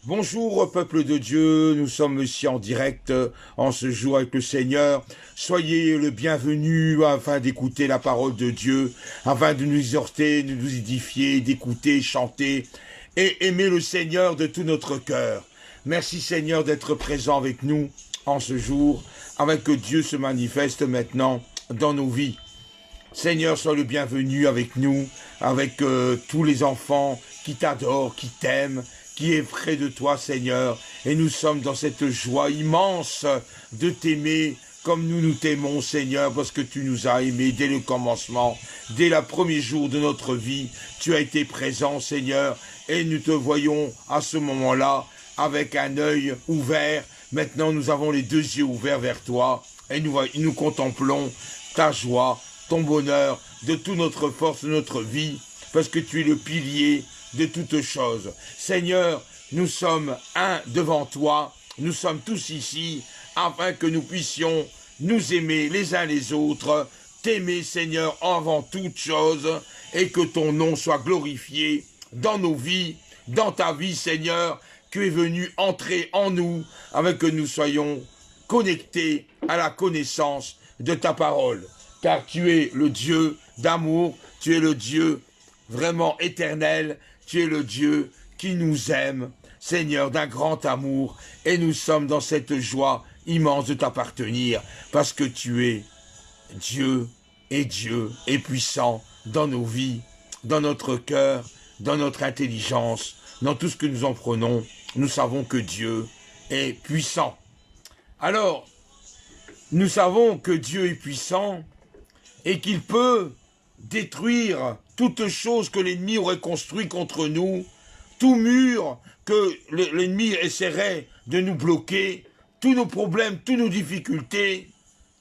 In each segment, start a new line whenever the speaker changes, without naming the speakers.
Bonjour peuple de Dieu, nous sommes ici en direct en ce jour avec le Seigneur. Soyez le bienvenu afin d'écouter la parole de Dieu, afin de nous exhorter, de nous édifier, d'écouter, chanter et aimer le Seigneur de tout notre cœur. Merci Seigneur d'être présent avec nous en ce jour, afin que Dieu se manifeste maintenant dans nos vies. Seigneur, sois le bienvenu avec nous, avec tous les enfants qui t'adorent, qui t'aiment, qui est près de toi, Seigneur. Et nous sommes dans cette joie immense de t'aimer comme nous t'aimons, Seigneur, parce que tu nous as aimés dès le commencement, dès le premier jour de notre vie. Tu as été présent, Seigneur, et nous te voyons à ce moment-là avec un œil ouvert. Maintenant, nous avons les deux yeux ouverts vers toi et nous contemplons ta joie, ton bonheur, de toute notre force, de notre vie, parce que tu es le pilier de toutes choses. Seigneur, nous sommes un devant toi, nous sommes tous ici, afin que nous puissions nous aimer les uns les autres, t'aimer, Seigneur, avant toute chose, et que ton nom soit glorifié dans nos vies, dans ta vie, Seigneur, tu es venu entrer en nous, afin que nous soyons connectés à la connaissance de ta parole. Car tu es le Dieu d'amour, tu es le Dieu vraiment éternel, tu es le Dieu qui nous aime, Seigneur, d'un grand amour, et nous sommes dans cette joie immense de t'appartenir, parce que tu es Dieu et puissant dans nos vies, dans notre cœur, dans notre intelligence, dans tout ce que nous en prenons. Nous savons que Dieu est puissant. Alors, nous savons que Dieu est puissant et qu'il peut détruire toute chose que l'ennemi aurait construit contre nous, tout mur que l'ennemi essaierait de nous bloquer, tous nos problèmes, toutes nos difficultés.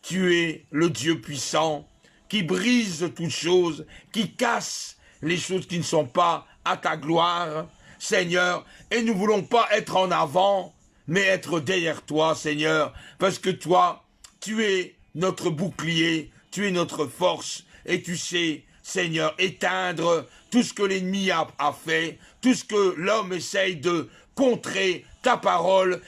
Tu es le Dieu puissant qui brise toutes choses, qui casse les choses qui ne sont pas à ta gloire, Seigneur. Et nous ne voulons pas être en avant, mais être derrière toi, Seigneur, parce que toi, tu es notre bouclier, tu es notre force, et tu sais, Seigneur, éteindre tout ce que l'ennemi a fait, tout ce que l'homme essaye de contrer. Ta parole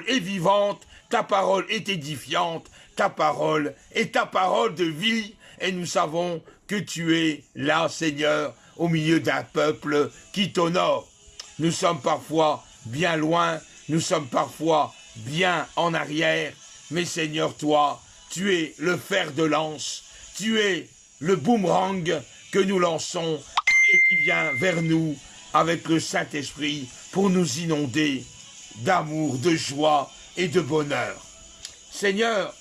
est vivante, ta parole est édifiante, ta parole est ta parole de vie, et nous savons que tu es là, Seigneur, au milieu d'un peuple qui t'honore. Nous sommes parfois bien loin, nous sommes parfois bien en arrière, mais Seigneur, toi, tu es le fer de lance, tu es le boomerang que nous lançons et qui vient vers nous avec le Saint-Esprit pour nous inonder d'amour, de joie et de bonheur. Seigneur,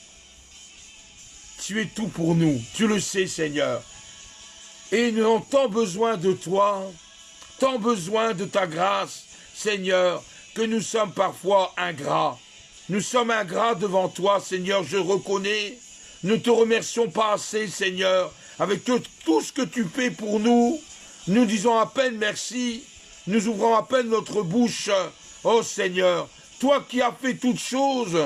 tu es tout pour nous, tu le sais, Seigneur. Et nous avons tant besoin de toi, tant besoin de ta grâce, Seigneur, que nous sommes parfois ingrats. Nous sommes ingrats devant toi, Seigneur, je reconnais. Nous ne te remercions pas assez, Seigneur, avec tout ce que tu fais pour nous. Nous disons à peine merci, nous ouvrons à peine notre bouche. Oh Seigneur, toi qui as fait toutes choses,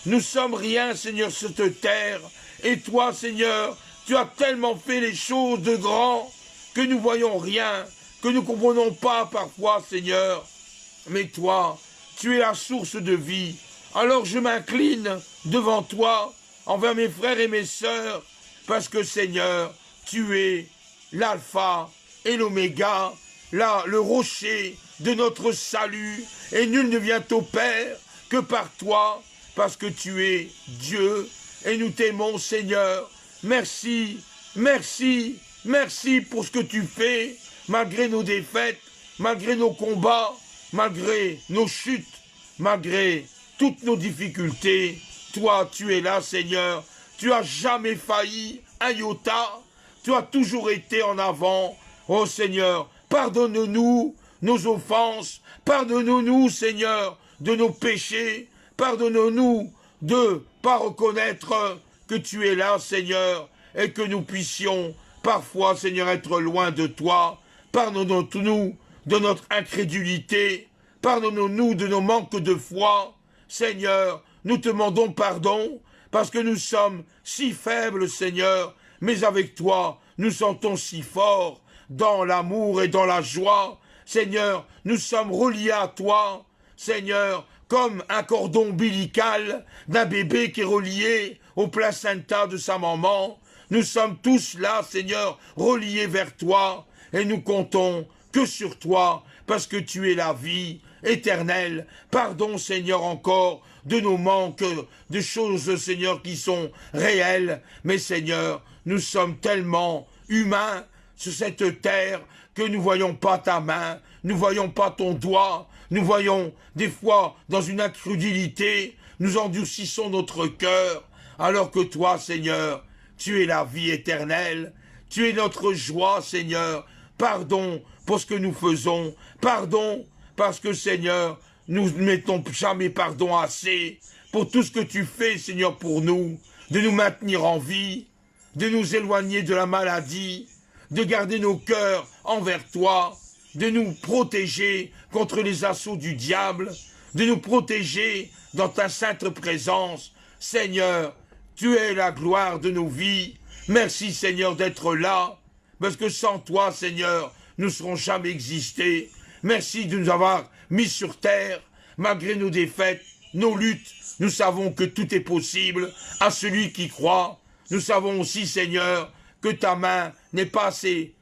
nous sommes rien, Seigneur, sur cette terre. Et toi, Seigneur, tu as tellement fait les choses de grand que nous voyons rien, que nous ne comprenons pas parfois, Seigneur. Mais toi, tu es la source de vie. Alors je m'incline devant toi, envers mes frères et mes sœurs, parce que, Seigneur, tu es l'alpha et l'oméga, là, le rocher de notre salut, et nul ne vient au Père que par toi, parce que tu es Dieu, et nous t'aimons, Seigneur. Merci, merci, merci pour ce que tu fais, malgré nos défaites, malgré nos combats, malgré nos chutes, malgré toutes nos difficultés. Toi, tu es là, Seigneur. Tu as jamais failli un iota. Tu as toujours été en avant. Oh Seigneur, pardonne-nous nos offenses. Pardonne-nous, Seigneur, de nos péchés. Pardonne-nous de ne pas reconnaître que tu es là, Seigneur, et que nous puissions parfois, Seigneur, être loin de toi. Pardonne-nous de notre incrédulité. Pardonne-nous de nos manques de foi. Seigneur, nous te demandons pardon parce que nous sommes si faibles, Seigneur, mais avec toi, nous sentons si forts dans l'amour et dans la joie. Seigneur, nous sommes reliés à toi. Seigneur, comme un cordon ombilical d'un bébé qui est relié au placenta de sa maman. Nous sommes tous là, Seigneur, reliés vers toi, et nous comptons que sur toi, parce que tu es la vie éternelle. Pardon, Seigneur, encore de nos manques, de choses, Seigneur, qui sont réelles. Mais, Seigneur, nous sommes tellement humains sur cette terre que nous ne voyons pas ta main, nous ne voyons pas ton doigt, nous voyons des fois dans une incrédulité, nous endurcissons notre cœur, alors que toi, Seigneur, tu es la vie éternelle, tu es notre joie, Seigneur. Pardon pour ce que nous faisons, pardon parce que, Seigneur, nous ne mettons jamais pardon assez pour tout ce que tu fais, Seigneur, pour nous, de nous maintenir en vie, de nous éloigner de la maladie, de garder nos cœurs envers toi, de nous protéger contre les assauts du diable, de nous protéger dans ta sainte présence. Seigneur, tu es la gloire de nos vies. Merci, Seigneur, d'être là, parce que sans toi, Seigneur, nous ne serons jamais existés. Merci de nous avoir mis sur terre, malgré nos défaites, nos luttes. Nous savons que tout est possible à celui qui croit. Nous savons aussi, Seigneur, que ta main n'est pas assez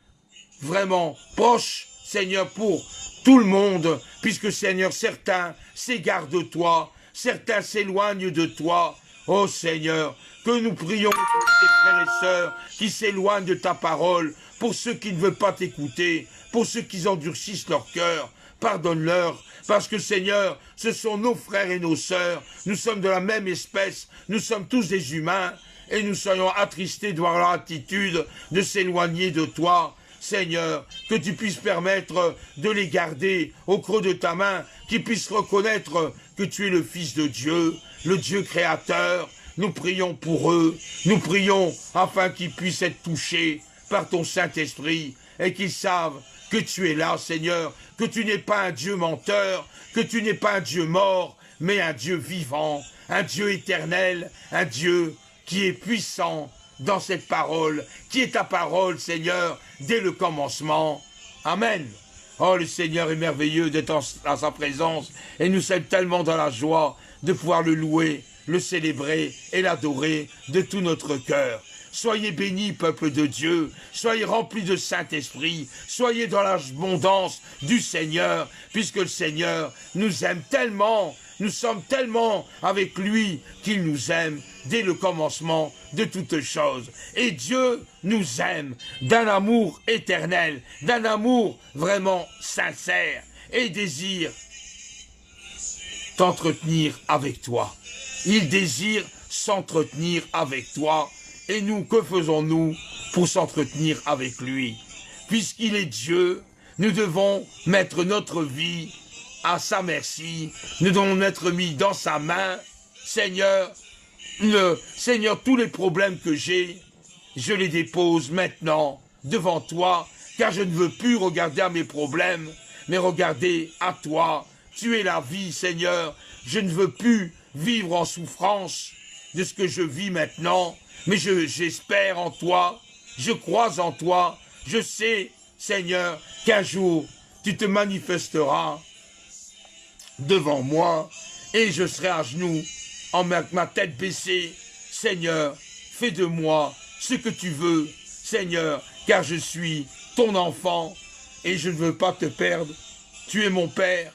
vraiment proche, Seigneur, pour tout le monde, puisque, Seigneur, certains s'égarent de toi, certains s'éloignent de toi. Oh Seigneur, que nous prions pour ces frères et sœurs qui s'éloignent de ta parole, pour ceux qui ne veulent pas t'écouter, pour ceux qui endurcissent leur cœur. Pardonne-leur, parce que, Seigneur, ce sont nos frères et nos sœurs, nous sommes de la même espèce, nous sommes tous des humains, et nous soyons attristés de voir leur attitude de s'éloigner de toi. Seigneur, que tu puisses permettre de les garder au creux de ta main, qu'ils puissent reconnaître que tu es le Fils de Dieu, le Dieu créateur. Nous prions pour eux, nous prions afin qu'ils puissent être touchés par ton Saint-Esprit et qu'ils savent que tu es là, Seigneur, que tu n'es pas un Dieu menteur, que tu n'es pas un Dieu mort, mais un Dieu vivant, un Dieu éternel, un Dieu qui est puissant dans cette parole, qui est ta parole, Seigneur, dès le commencement. Amen. Oh, le Seigneur est merveilleux d'être à sa présence, et nous sommes tellement dans la joie de pouvoir le louer, le célébrer et l'adorer de tout notre cœur. Soyez bénis, peuple de Dieu, soyez remplis de Saint-Esprit, soyez dans l'abondance du Seigneur, puisque le Seigneur nous aime tellement, nous sommes tellement avec lui qu'il nous aime dès le commencement de toutes choses. Et Dieu nous aime d'un amour éternel, d'un amour vraiment sincère, et désire t'entretenir avec toi. Il désire s'entretenir avec toi. Et nous, que faisons-nous pour s'entretenir avec lui? Puisqu'il est Dieu, nous devons mettre notre vie à sa merci. Nous devons être mis dans sa main. Seigneur, Seigneur, tous les problèmes que j'ai, je les dépose maintenant devant toi, car je ne veux plus regarder à mes problèmes, mais regarder à toi. Tu es la vie, Seigneur. Je ne veux plus vivre en souffrance de ce que je vis maintenant, mais j'espère en toi, je crois en toi, je sais, Seigneur, qu'un jour, tu te manifesteras devant moi, et je serai à genoux, en ma tête baissée. Seigneur, fais de moi ce que tu veux, Seigneur, car je suis ton enfant, et je ne veux pas te perdre. Tu es mon Père,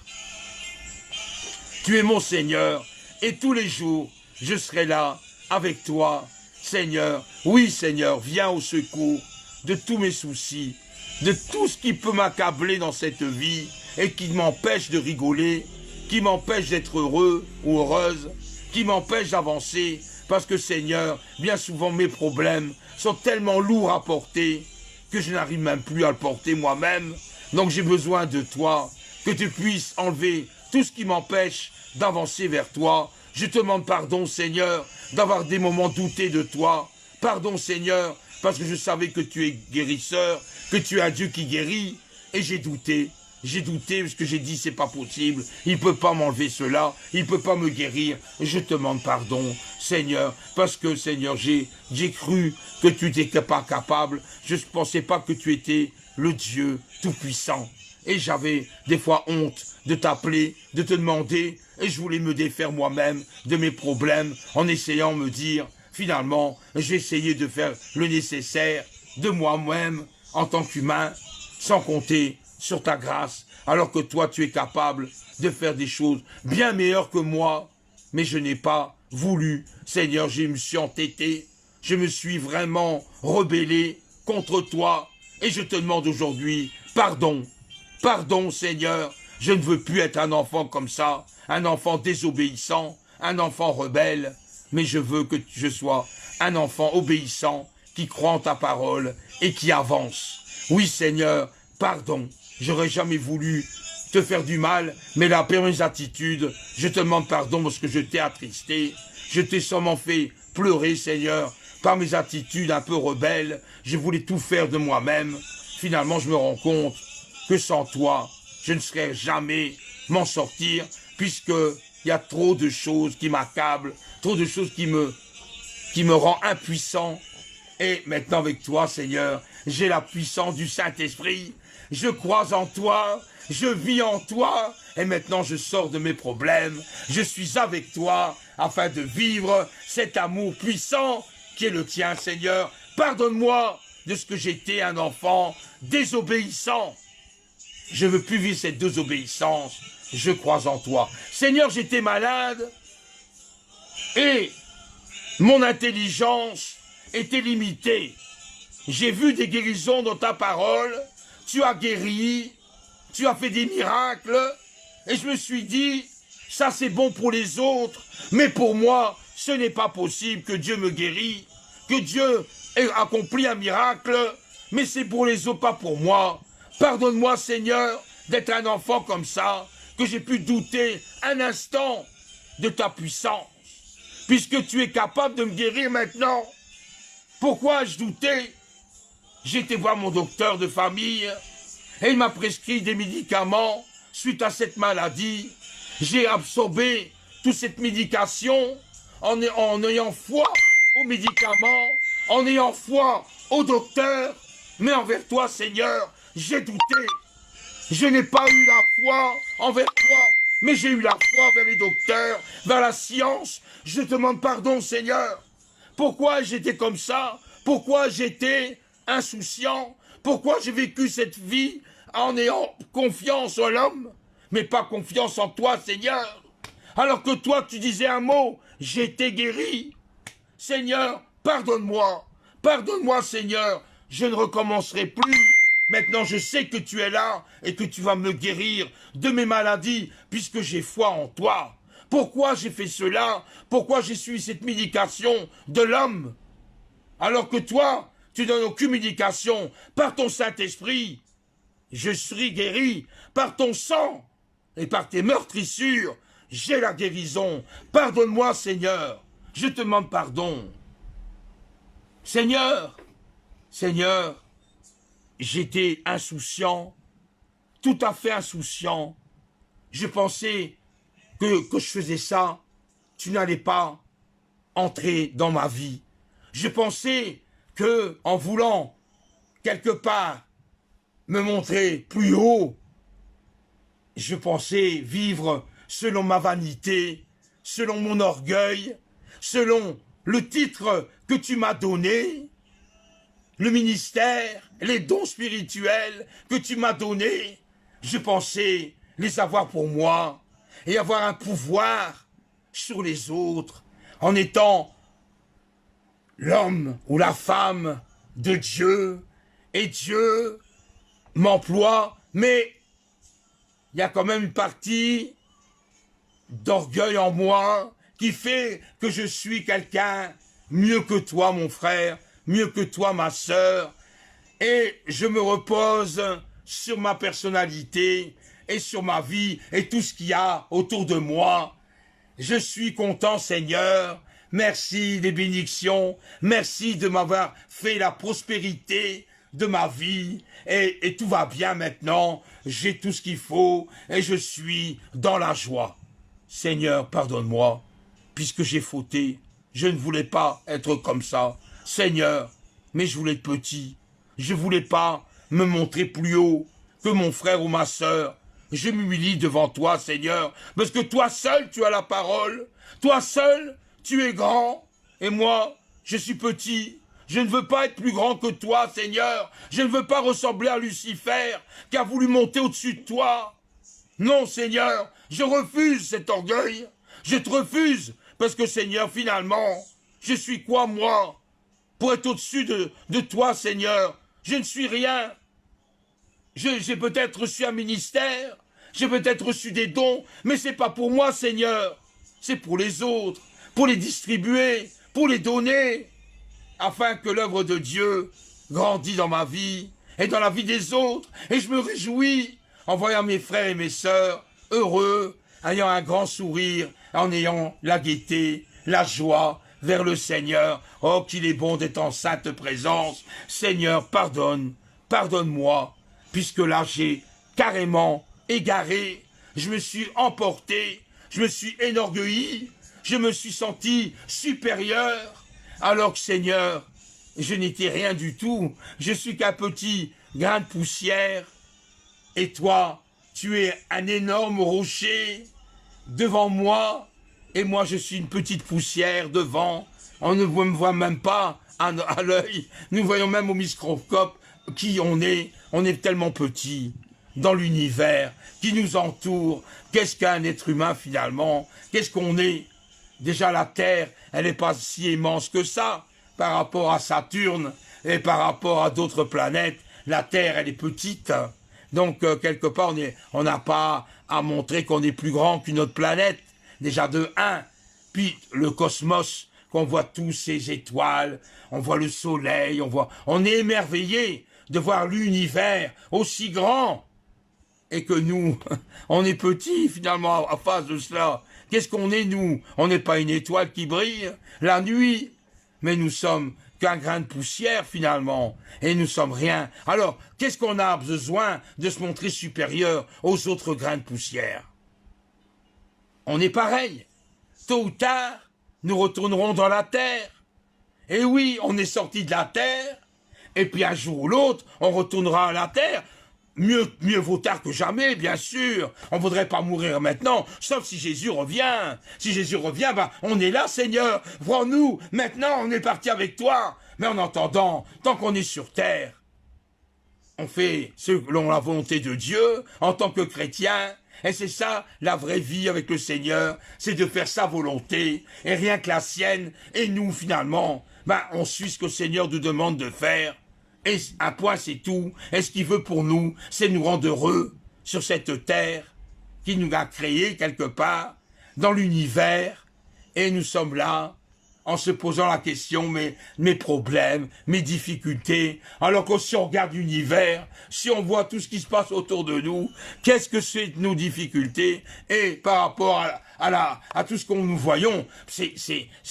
tu es mon Seigneur, et tous les jours, je serai là avec toi, Seigneur. Oui, Seigneur, viens au secours de tous mes soucis, de tout ce qui peut m'accabler dans cette vie et qui m'empêche de rigoler, qui m'empêche d'être heureux ou heureuse, qui m'empêche d'avancer, parce que, Seigneur, bien souvent mes problèmes sont tellement lourds à porter que je n'arrive même plus à le porter moi-même. Donc j'ai besoin de toi, que tu puisses enlever tout ce qui m'empêche d'avancer vers toi. Je te demande pardon, Seigneur, d'avoir des moments doutés de toi. Pardon, Seigneur, parce que je savais que tu es guérisseur, que tu es un Dieu qui guérit, et j'ai douté. J'ai douté parce que j'ai dit c'est pas possible, il ne peut pas m'enlever cela, il ne peut pas me guérir. Et je te demande pardon, Seigneur, parce que, Seigneur, j'ai cru que tu n'étais pas capable. Je ne pensais pas que tu étais le Dieu tout-puissant. et j'avais des fois honte de t'appeler, de te demander, et je voulais me défaire moi-même de mes problèmes en essayant de me dire, finalement, j'ai essayé de faire le nécessaire de moi-même en tant qu'humain, sans compter sur ta grâce, alors que toi tu es capable de faire des choses bien meilleures que moi, mais je n'ai pas voulu. Seigneur, je me suis entêté, je me suis vraiment rebellé contre toi, et je te demande aujourd'hui pardon. Pardon, Seigneur, je ne veux plus être un enfant comme ça, un enfant désobéissant, un enfant rebelle, mais je veux que je sois un enfant obéissant, qui croit en ta parole et qui avance. Oui, Seigneur, pardon, j'aurais jamais voulu te faire du mal, mais là, par mes attitudes, je te demande pardon parce que je t'ai attristé, je t'ai sûrement fait pleurer, Seigneur, par mes attitudes un peu rebelles, je voulais tout faire de moi-même. Finalement, je me rends compte que sans toi, je ne serais jamais m'en sortir, puisqu'il y a trop de choses qui m'accablent, trop de choses qui me rend impuissant. Et maintenant avec toi, Seigneur, j'ai la puissance du Saint-Esprit, je crois en toi, je vis en toi, et maintenant je sors de mes problèmes, je suis avec toi, afin de vivre cet amour puissant qui est le tien, Seigneur. Pardonne-moi de ce que j'étais un enfant désobéissant. Je ne veux plus vivre cette désobéissance, je crois en toi. Seigneur, j'étais malade, et mon intelligence était limitée. J'ai vu des guérisons dans ta parole, tu as guéri, tu as fait des miracles, et je me suis dit, ça c'est bon pour les autres, mais pour moi, ce n'est pas possible que Dieu me guérisse, que Dieu ait accompli un miracle, mais c'est pour les autres, pas pour moi. Pardonne-moi, Seigneur, d'être un enfant comme ça, que j'ai pu douter un instant de ta puissance, puisque tu es capable de me guérir maintenant. Pourquoi ai-je douté? J'ai été voir mon docteur de famille et il m'a prescrit des médicaments suite à cette maladie. J'ai absorbé toute cette médication en ayant foi aux médicaments, en ayant foi au docteur, mais envers toi, Seigneur, j'ai douté. Je n'ai pas eu la foi envers toi, mais j'ai eu la foi vers les docteurs, vers la science. Je te demande pardon, Seigneur. Pourquoi j'étais comme ça? Pourquoi j'étais insouciant? Pourquoi j'ai vécu cette vie en ayant confiance en l'homme, mais pas confiance en toi, Seigneur? Alors que toi, tu disais un mot, j'étais guéri. Seigneur, pardonne-moi. Pardonne-moi, Seigneur. Je ne recommencerai plus. Maintenant, je sais que tu es là et que tu vas me guérir de mes maladies puisque j'ai foi en toi. Pourquoi j'ai fait cela? Pourquoi j'ai suivi cette médication de l'homme? Alors que toi, tu donnes aucune médication par ton Saint-Esprit. Je suis guéri par ton sang et par tes meurtrissures. J'ai la guérison. Pardonne-moi, Seigneur. Je te demande pardon. Seigneur, Seigneur, j'étais insouciant, tout à fait insouciant. Je pensais que je faisais ça, tu n'allais pas entrer dans ma vie. Je pensais que, en voulant quelque part me montrer plus haut, je pensais vivre selon ma vanité, selon mon orgueil, selon le titre que tu m'as donné, le ministère, les dons spirituels que tu m'as donnés. Je pensais les avoir pour moi et avoir un pouvoir sur les autres en étant l'homme ou la femme de Dieu. Et Dieu m'emploie, mais il y a quand même une partie d'orgueil en moi qui fait que je suis quelqu'un mieux que toi, mon frère, mieux que toi, ma sœur, et je me repose sur ma personnalité et sur ma vie et tout ce qu'il y a autour de moi. Je suis content, Seigneur. Merci des bénédictions. Merci de m'avoir fait la prospérité de ma vie. Et tout va bien maintenant. J'ai tout ce qu'il faut et je suis dans la joie. Seigneur, pardonne-moi, puisque j'ai fauté. Je ne voulais pas être comme ça. Seigneur, mais je voulais être petit. Je ne voulais pas me montrer plus haut que mon frère ou ma sœur. Je m'humilie devant toi, Seigneur, parce que toi seul, tu as la parole. Toi seul, tu es grand, et moi, je suis petit. Je ne veux pas être plus grand que toi, Seigneur. Je ne veux pas ressembler à Lucifer, qui a voulu monter au-dessus de toi. Non, Seigneur, je refuse cet orgueil. Je te refuse, parce que, Seigneur, finalement, je suis quoi, moi, pour être au-dessus de toi, Seigneur? Je ne suis rien. J'ai peut-être reçu un ministère, j'ai peut-être reçu des dons, mais c'est pas pour moi, Seigneur. C'est pour les autres, pour les distribuer, pour les donner, afin que l'œuvre de Dieu grandisse dans ma vie et dans la vie des autres. Et je me réjouis en voyant mes frères et mes sœurs heureux, ayant un grand sourire, en ayant la gaieté, la joie vers le Seigneur. Oh, qu'il est bon d'être en sainte présence. Seigneur, pardonne, pardonne-moi, puisque là j'ai carrément égaré, je me suis emporté, je me suis énorgueilli, je me suis senti supérieur, alors que Seigneur, je n'étais rien du tout, je suis qu'un petit grain de poussière, et toi, tu es un énorme rocher devant moi, et moi je suis une petite poussière devant, on ne me voit même pas à l'œil, nous voyons même au microscope qui on est tellement petit dans l'univers qui nous entoure. Qu'est-ce qu'un être humain finalement? Qu'est-ce qu'on est? Déjà la Terre, elle n'est pas si immense que ça par rapport à Saturne et par rapport à d'autres planètes. La Terre, elle est petite. Donc, quelque part, on n'a pas à montrer qu'on est plus grand qu'une autre planète. Déjà de 1. Puis le cosmos, qu'on voit tous ces étoiles, on voit le soleil, on est émerveillé de voir l'univers aussi grand, et que nous, on est petits finalement à face de cela. Qu'est-ce qu'on est, nous? On n'est pas une étoile qui brille la nuit, mais nous sommes qu'un grain de poussière finalement, et nous sommes rien. Alors, qu'est-ce qu'on a besoin de se montrer supérieur aux autres grains de poussière? On est pareil. Tôt ou tard, nous retournerons dans la terre. Et oui, on est sorti de la terre, et puis un jour ou l'autre, on retournera à la terre. Mieux vaut tard que jamais, bien sûr. On ne voudrait pas mourir maintenant, sauf si Jésus revient. Si Jésus revient, on est là, Seigneur. Prends-nous, maintenant on est parti avec toi. Mais en attendant, tant qu'on est sur terre, on fait selon la volonté de Dieu, en tant que chrétien. Et c'est ça, la vraie vie avec le Seigneur, c'est de faire sa volonté, et rien que la sienne. Et nous, finalement, on suit ce que le Seigneur nous demande de faire. Et un point, c'est tout. Et ce qu'il veut pour nous, c'est nous rendre heureux sur cette terre qu'il nous a créée quelque part, dans l'univers. Et nous sommes là, en se posant la question, mes problèmes, mes difficultés. Alors que si on regarde l'univers, si on voit tout ce qui se passe autour de nous, qu'est-ce que c'est nos difficultés? Et par rapport à tout ce qu'on nous voyons,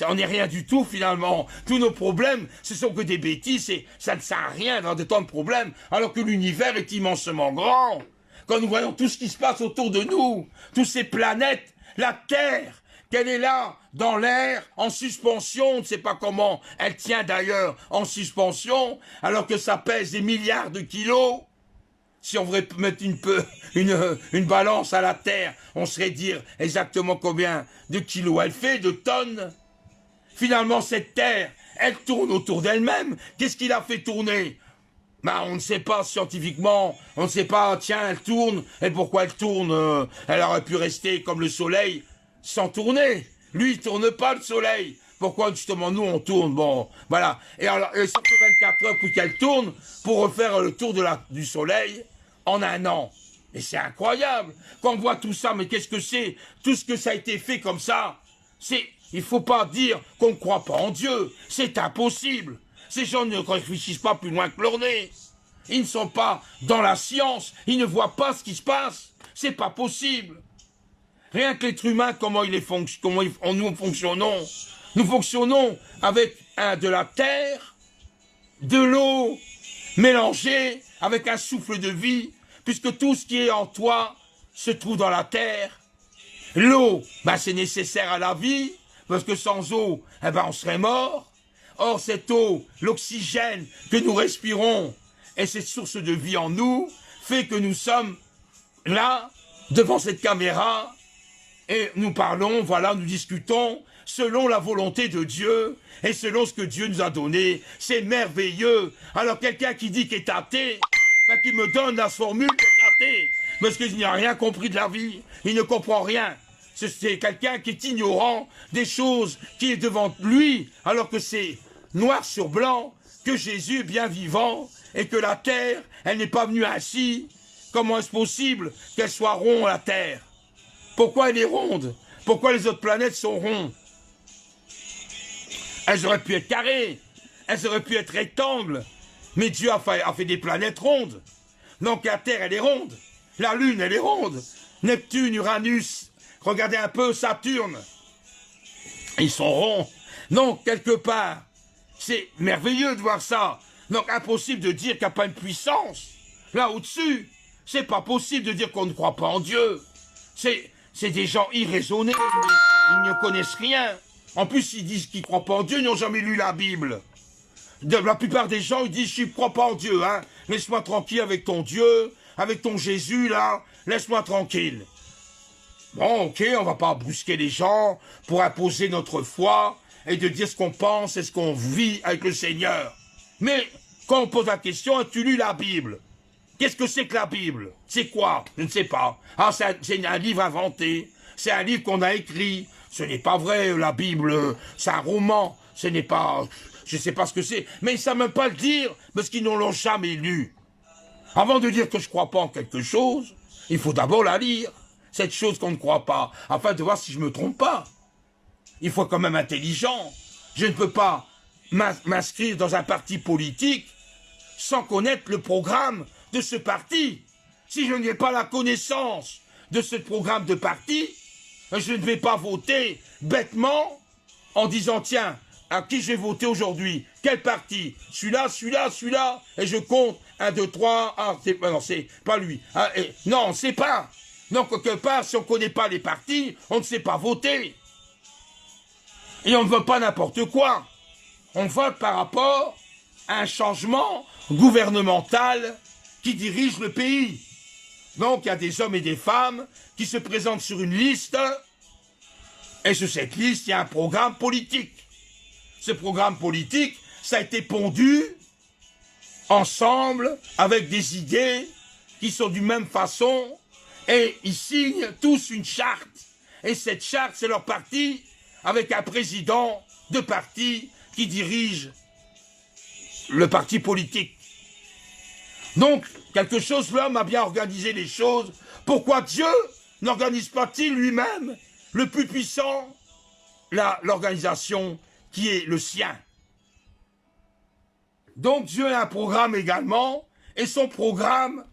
on n'est rien du tout finalement. Tous nos problèmes, ce sont que des bêtises, et ça ne sert à rien d'avoir de tant de problèmes, alors que l'univers est immensément grand. Quand nous voyons tout ce qui se passe autour de nous, toutes ces planètes, la Terre, qu'elle est là, dans l'air, en suspension, on ne sait pas comment elle tient d'ailleurs en suspension, alors que ça pèse des milliards de kilos. Si on voudrait mettre une balance à la Terre, on saurait dire exactement combien de kilos elle fait, de tonnes. Finalement, cette Terre, elle tourne autour d'elle-même. Qu'est-ce qui l'a fait tourner? On ne sait pas scientifiquement, on ne sait pas, tiens, elle tourne, et pourquoi elle tourne? Elle aurait pu rester comme le soleil, sans tourner. Lui, il tourne pas, le soleil. Pourquoi, justement, nous, on tourne? Bon, voilà. Et alors, ça fait 24 heures pour qu'elle tourne, pour refaire le tour du soleil en 1 an. Et c'est incroyable. Quand on voit tout ça, mais qu'est-ce que c'est? Tout ce que ça a été fait comme ça, il faut pas dire qu'on ne croit pas en Dieu. C'est impossible. Ces gens ne réfléchissent pas plus loin que leur nez. Ils ne sont pas dans la science. Ils ne voient pas ce qui se passe. C'est pas possible. Rien que l'être humain, comment nous fonctionnons. Nous fonctionnons avec de la terre, de l'eau, mélangée avec un souffle de vie, puisque tout ce qui est en toi se trouve dans la terre. L'eau, c'est nécessaire à la vie, parce que sans eau, on serait mort. Or, cette eau, l'oxygène que nous respirons, et cette source de vie en nous, fait que nous sommes là, devant cette caméra, et nous parlons, voilà, nous discutons selon la volonté de Dieu et selon ce que Dieu nous a donné. C'est merveilleux. Alors quelqu'un qui dit qu'il est athée, ben, qui me donne la formule d'être athée, parce qu'il n'a rien compris de la vie, il ne comprend rien. C'est quelqu'un qui est ignorant des choses qui est devant lui, alors que c'est noir sur blanc, que Jésus est bien vivant, et que la terre, elle n'est pas venue ainsi. Comment est-ce possible qu'elle soit ronde, la terre? Pourquoi elle est ronde? Pourquoi les autres planètes sont rondes? Elles auraient pu être carrées, elles auraient pu être rectangles, mais Dieu a fait des planètes rondes. Donc la Terre, elle est ronde, la Lune, elle est ronde, Neptune, Uranus, regardez un peu Saturne, ils sont ronds. Donc, quelque part, c'est merveilleux de voir ça. Donc, impossible de dire qu'il n'y a pas une puissance. Là, au-dessus, c'est pas possible de dire qu'on ne croit pas en Dieu. C'est des gens irraisonnés, ils ne connaissent rien. En plus, ils disent qu'ils ne croient pas en Dieu, ils n'ont jamais lu la Bible. La plupart des gens, ils disent, je ne crois pas en Dieu, hein. Laisse-moi tranquille avec ton Dieu, avec ton Jésus, là, laisse-moi tranquille. Bon, ok, on va pas brusquer les gens pour imposer notre foi et de dire ce qu'on pense et ce qu'on vit avec le Seigneur. Mais quand on pose la question, as-tu lu la Bible? Qu'est-ce que c'est que la Bible? C'est quoi? Je ne sais pas. Ah, c'est un livre inventé. C'est un livre qu'on a écrit. Ce n'est pas vrai, la Bible, c'est un roman. Ce n'est pas... Je ne sais pas ce que c'est. Mais ils ne savent même pas le dire parce qu'ils ne l'ont jamais lu. Avant de dire que je ne crois pas en quelque chose, il faut d'abord la lire. Cette chose qu'on ne croit pas, afin de voir si je ne me trompe pas. Il faut être quand même intelligent. Je ne peux pas m'inscrire dans un parti politique sans connaître le programme de ce parti. Si je n'ai pas la connaissance de ce programme de parti, je ne vais pas voter bêtement en disant, tiens, à qui je vais voter aujourd'hui? Quel parti? Celui-là, celui-là, celui-là. Et je compte, 1, 2, 3, ah, non, c'est pas lui. Ah, non, on ne sait pas. Donc, quelque part, si on ne connaît pas les partis, on ne sait pas voter. Et on ne veut pas n'importe quoi. On vote par rapport à un changement gouvernemental qui dirige le pays. Donc, il y a des hommes et des femmes qui se présentent sur une liste, et sur cette liste, il y a un programme politique. Ce programme politique, ça a été pondu ensemble avec des idées qui sont d'une même façon, et ils signent tous une charte. Et cette charte, c'est leur parti, avec un président de parti qui dirige le parti politique. Donc, quelque chose, l'homme a bien organisé les choses. Pourquoi Dieu n'organise pas-il lui-même, le plus puissant, l'organisation qui est le sien? Donc, Dieu a un programme également, et son programme,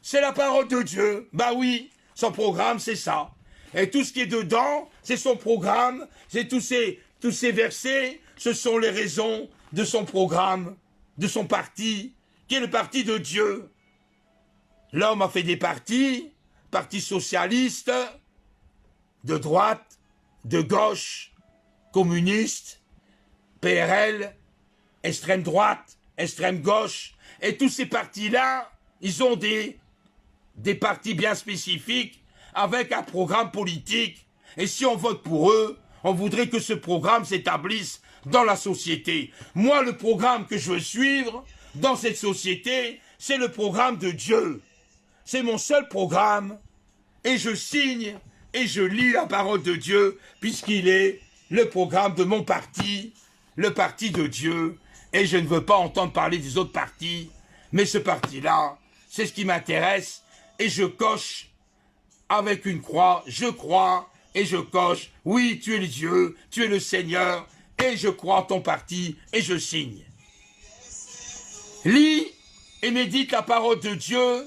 c'est la parole de Dieu. Bah oui, son programme, c'est ça. Et tout ce qui est dedans, c'est son programme, c'est tous ces versets, ce sont les raisons de son programme, de son parti, qui est le parti de Dieu. L'homme a fait des partis, parti socialiste, de droite, de gauche, communiste, PRL, extrême droite, extrême gauche, et tous ces partis-là, ils ont des partis bien spécifiques, avec un programme politique, et si on vote pour eux, on voudrait que ce programme s'établisse dans la société. Moi, le programme que je veux suivre dans cette société, c'est le programme de Dieu. C'est mon seul programme, et je signe, et je lis la parole de Dieu, puisqu'il est le programme de mon parti, le parti de Dieu, et je ne veux pas entendre parler des autres partis, mais ce parti-là, c'est ce qui m'intéresse, et je coche avec une croix, je crois, et je coche, oui, tu es le Dieu, tu es le Seigneur, et je crois en ton parti, et je signe. Lis et médite la parole de Dieu,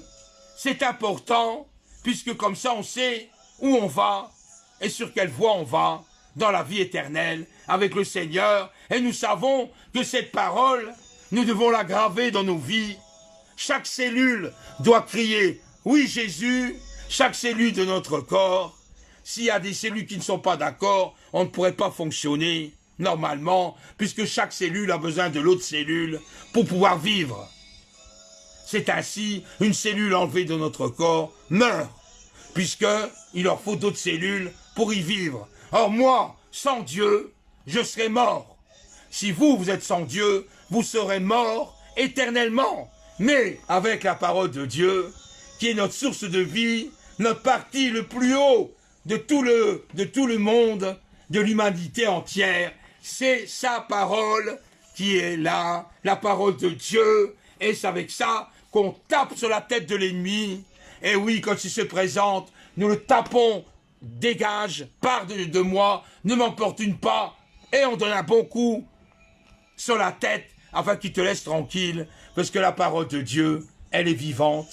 c'est important, puisque comme ça on sait où on va, et sur quelle voie on va, dans la vie éternelle, avec le Seigneur, et nous savons que cette parole, nous devons la graver dans nos vies. Chaque cellule doit crier, oui Jésus, chaque cellule de notre corps. S'il y a des cellules qui ne sont pas d'accord, on ne pourrait pas fonctionner normalement, puisque chaque cellule a besoin de l'autre cellule pour pouvoir vivre. c'est ainsi une cellule enlevée de notre corps meurt, puisqu'il leur faut d'autres cellules pour y vivre. Or moi, sans Dieu, je serai mort. Si vous, vous êtes sans Dieu, vous serez mort éternellement. Mais avec la parole de Dieu, qui est notre source de vie, notre parti le plus haut de tout le monde, de l'humanité entière, c'est sa parole qui est là, la parole de Dieu, et c'est avec ça qu'on tape sur la tête de l'ennemi. Et oui, quand il se présente, nous le tapons, dégage, pars de moi, ne m'emportune pas, et on donne un bon coup sur la tête, afin qu'il te laisse tranquille, parce que la parole de Dieu, elle est vivante,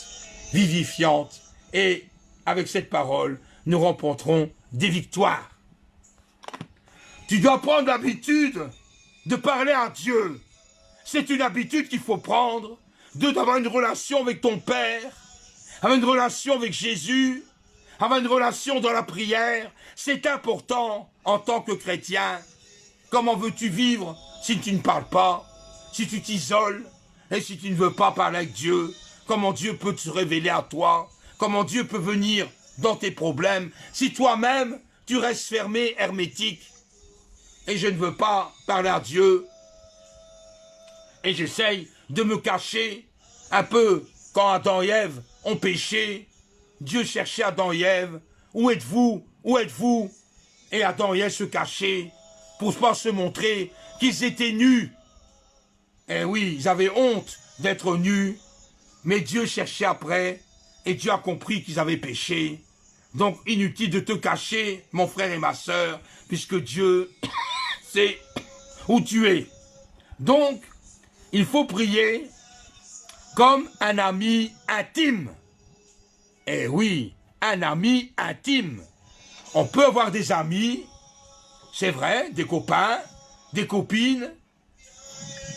vivifiante, et avec cette parole, nous remporterons des victoires. Tu dois prendre l'habitude de parler à Dieu. C'est une habitude qu'il faut prendre, d'avoir une relation avec ton Père, avoir une relation avec Jésus, avoir une relation dans la prière. C'est important en tant que chrétien. Comment veux-tu vivre si tu ne parles pas, si tu t'isoles et si tu ne veux pas parler avec Dieu? Comment Dieu peut te révéler à toi? Comment Dieu peut venir dans tes problèmes si toi-même tu restes fermé, hermétique? Et je ne veux pas parler à Dieu. Et j'essaye de me cacher un peu quand Adam et Ève ont péché. Dieu cherchait Adam et Ève. Où êtes-vous? Où êtes-vous? Et Adam et Ève se cachaient pour ne pas se montrer qu'ils étaient nus. Et oui, ils avaient honte d'être nus. Mais Dieu cherchait après. Et Dieu a compris qu'ils avaient péché. Donc inutile de te cacher, mon frère et ma sœur, puisque Dieu sait où tu es. Donc, il faut prier comme un ami intime. Eh oui, un ami intime. On peut avoir des amis, c'est vrai, des copains, des copines.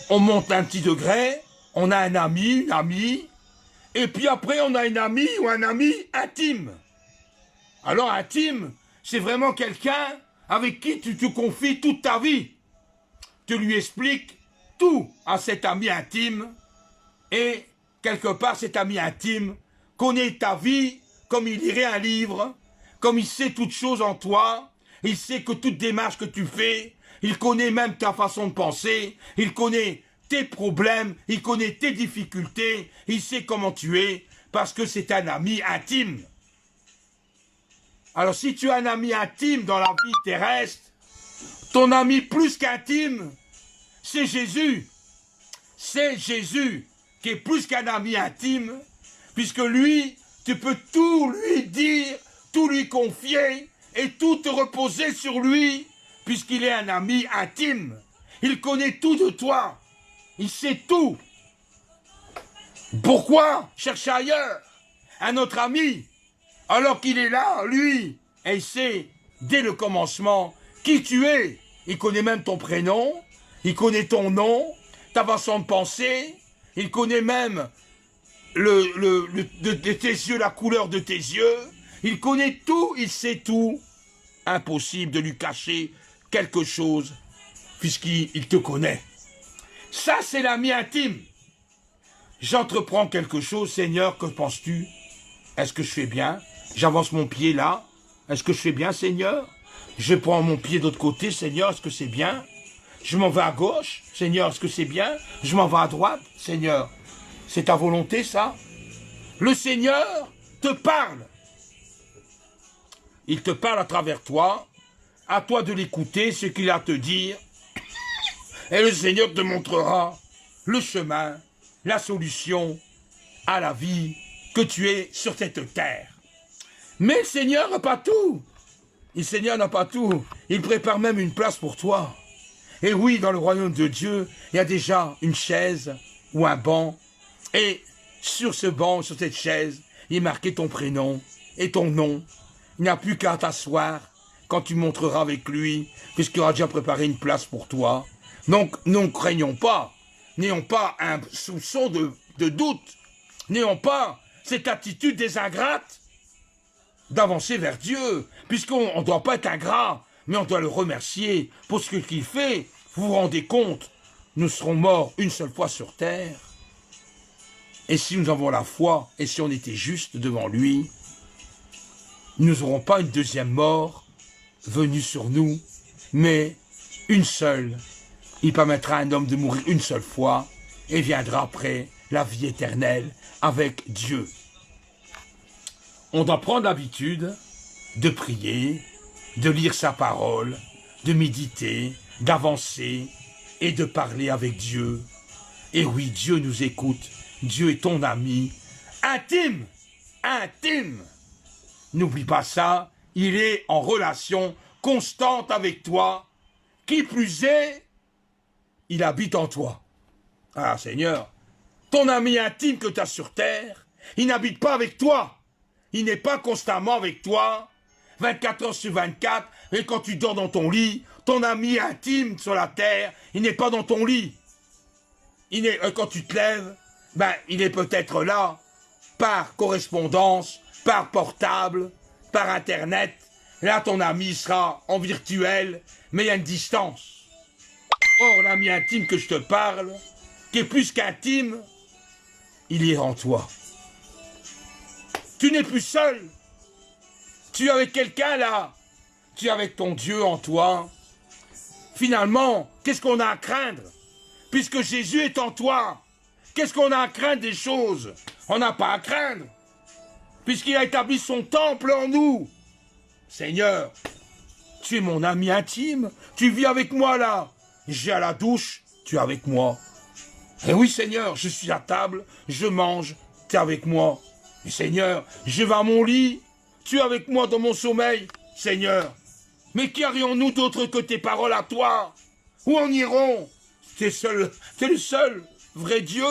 On monte un petit degré, on a un ami, une amie, et puis après on a une amie ou un ami intime. Alors intime, c'est vraiment quelqu'un avec qui tu te confies toute ta vie. Tu lui expliques tout à cet ami intime et quelque part cet ami intime connaît ta vie comme il lirait un livre, comme il sait toutes choses en toi, il sait que toute démarche que tu fais, il connaît même ta façon de penser, il connaît tes problèmes, il connaît tes difficultés, il sait comment tu es parce que c'est un ami intime. Alors si tu as un ami intime dans la vie terrestre, ton ami plus qu'intime, c'est Jésus. C'est Jésus qui est plus qu'un ami intime, puisque lui, tu peux tout lui dire, tout lui confier et tout te reposer sur lui, puisqu'il est un ami intime. Il connaît tout de toi. Il sait tout. Pourquoi chercher ailleurs un autre ami, alors qu'il est là, lui, et il sait, dès le commencement, qui tu es. Il connaît même ton prénom, il connaît ton nom, ta façon de penser, il connaît même de tes yeux, la couleur de tes yeux, il connaît tout, il sait tout. Impossible de lui cacher quelque chose, puisqu'il te connaît. Ça, c'est l'ami intime. J'entreprends quelque chose, Seigneur, que penses-tu? Est-ce que je fais bien? J'avance mon pied là. Est-ce que je fais bien, Seigneur? Je prends mon pied de l'autre côté, Seigneur, est-ce que c'est bien? Je m'en vais à gauche, Seigneur, est-ce que c'est bien? Je m'en vais à droite, Seigneur. C'est ta volonté, ça? Le Seigneur te parle. Il te parle à travers toi. À toi de l'écouter, ce qu'il a à te dire. Et le Seigneur te montrera le chemin, la solution à la vie que tu es sur cette terre. Mais le Seigneur n'a pas tout. Le Seigneur n'a pas tout. Il prépare même une place pour toi. Et oui, dans le royaume de Dieu, il y a déjà une chaise ou un banc. Et sur ce banc, sur cette chaise, il est marqué ton prénom et ton nom. Il n'y a plus qu'à t'asseoir quand tu monteras avec lui, puisqu'il aura déjà préparé une place pour toi. Donc, ne craignons pas. N'ayons pas un soupçon de doute. N'ayons pas cette attitude des ingrates d'avancer vers Dieu, puisqu'on ne doit pas être ingrat, mais on doit le remercier pour ce qu'il fait. Vous vous rendez compte, nous serons morts une seule fois sur terre. Et si nous avons la foi, et si on était juste devant lui, nous n'aurons pas une deuxième mort venue sur nous, mais une seule. Il permettra à un homme de mourir une seule fois, et viendra après la vie éternelle avec Dieu. On doit prendre l'habitude de prier, de lire sa parole, de méditer, d'avancer et de parler avec Dieu. Et oui, Dieu nous écoute. Dieu est ton ami intime, intime. N'oublie pas ça, il est en relation constante avec toi. Qui plus est, il habite en toi. Ah Seigneur, ton ami intime que tu as sur terre, il n'habite pas avec toi. Il n'est pas constamment avec toi, 24 heures sur 24, et quand tu dors dans ton lit, ton ami intime sur la terre, il n'est pas dans ton lit. Quand tu te lèves, il est peut-être là, par correspondance, par portable, par internet. Là, ton ami sera en virtuel, mais il y a une distance. Or, l'ami intime que je te parle, qui est plus qu'intime, il est en toi. Tu n'es plus seul. Tu es avec quelqu'un là. Tu es avec ton Dieu en toi. Finalement, qu'est-ce qu'on a à craindre? Puisque Jésus est en toi, qu'est-ce qu'on a à craindre des choses? On n'a pas à craindre. Puisqu'il a établi son temple en nous. Seigneur, tu es mon ami intime. Tu vis avec moi là. J'ai à la douche, tu es avec moi. Et oui Seigneur, je suis à table, je mange, tu es avec moi. Et Seigneur, je vais à mon lit, tu es avec moi dans mon sommeil. Seigneur, mais qu'irions-nous d'autre que tes paroles à toi? Où en irons? Tu es le seul vrai Dieu.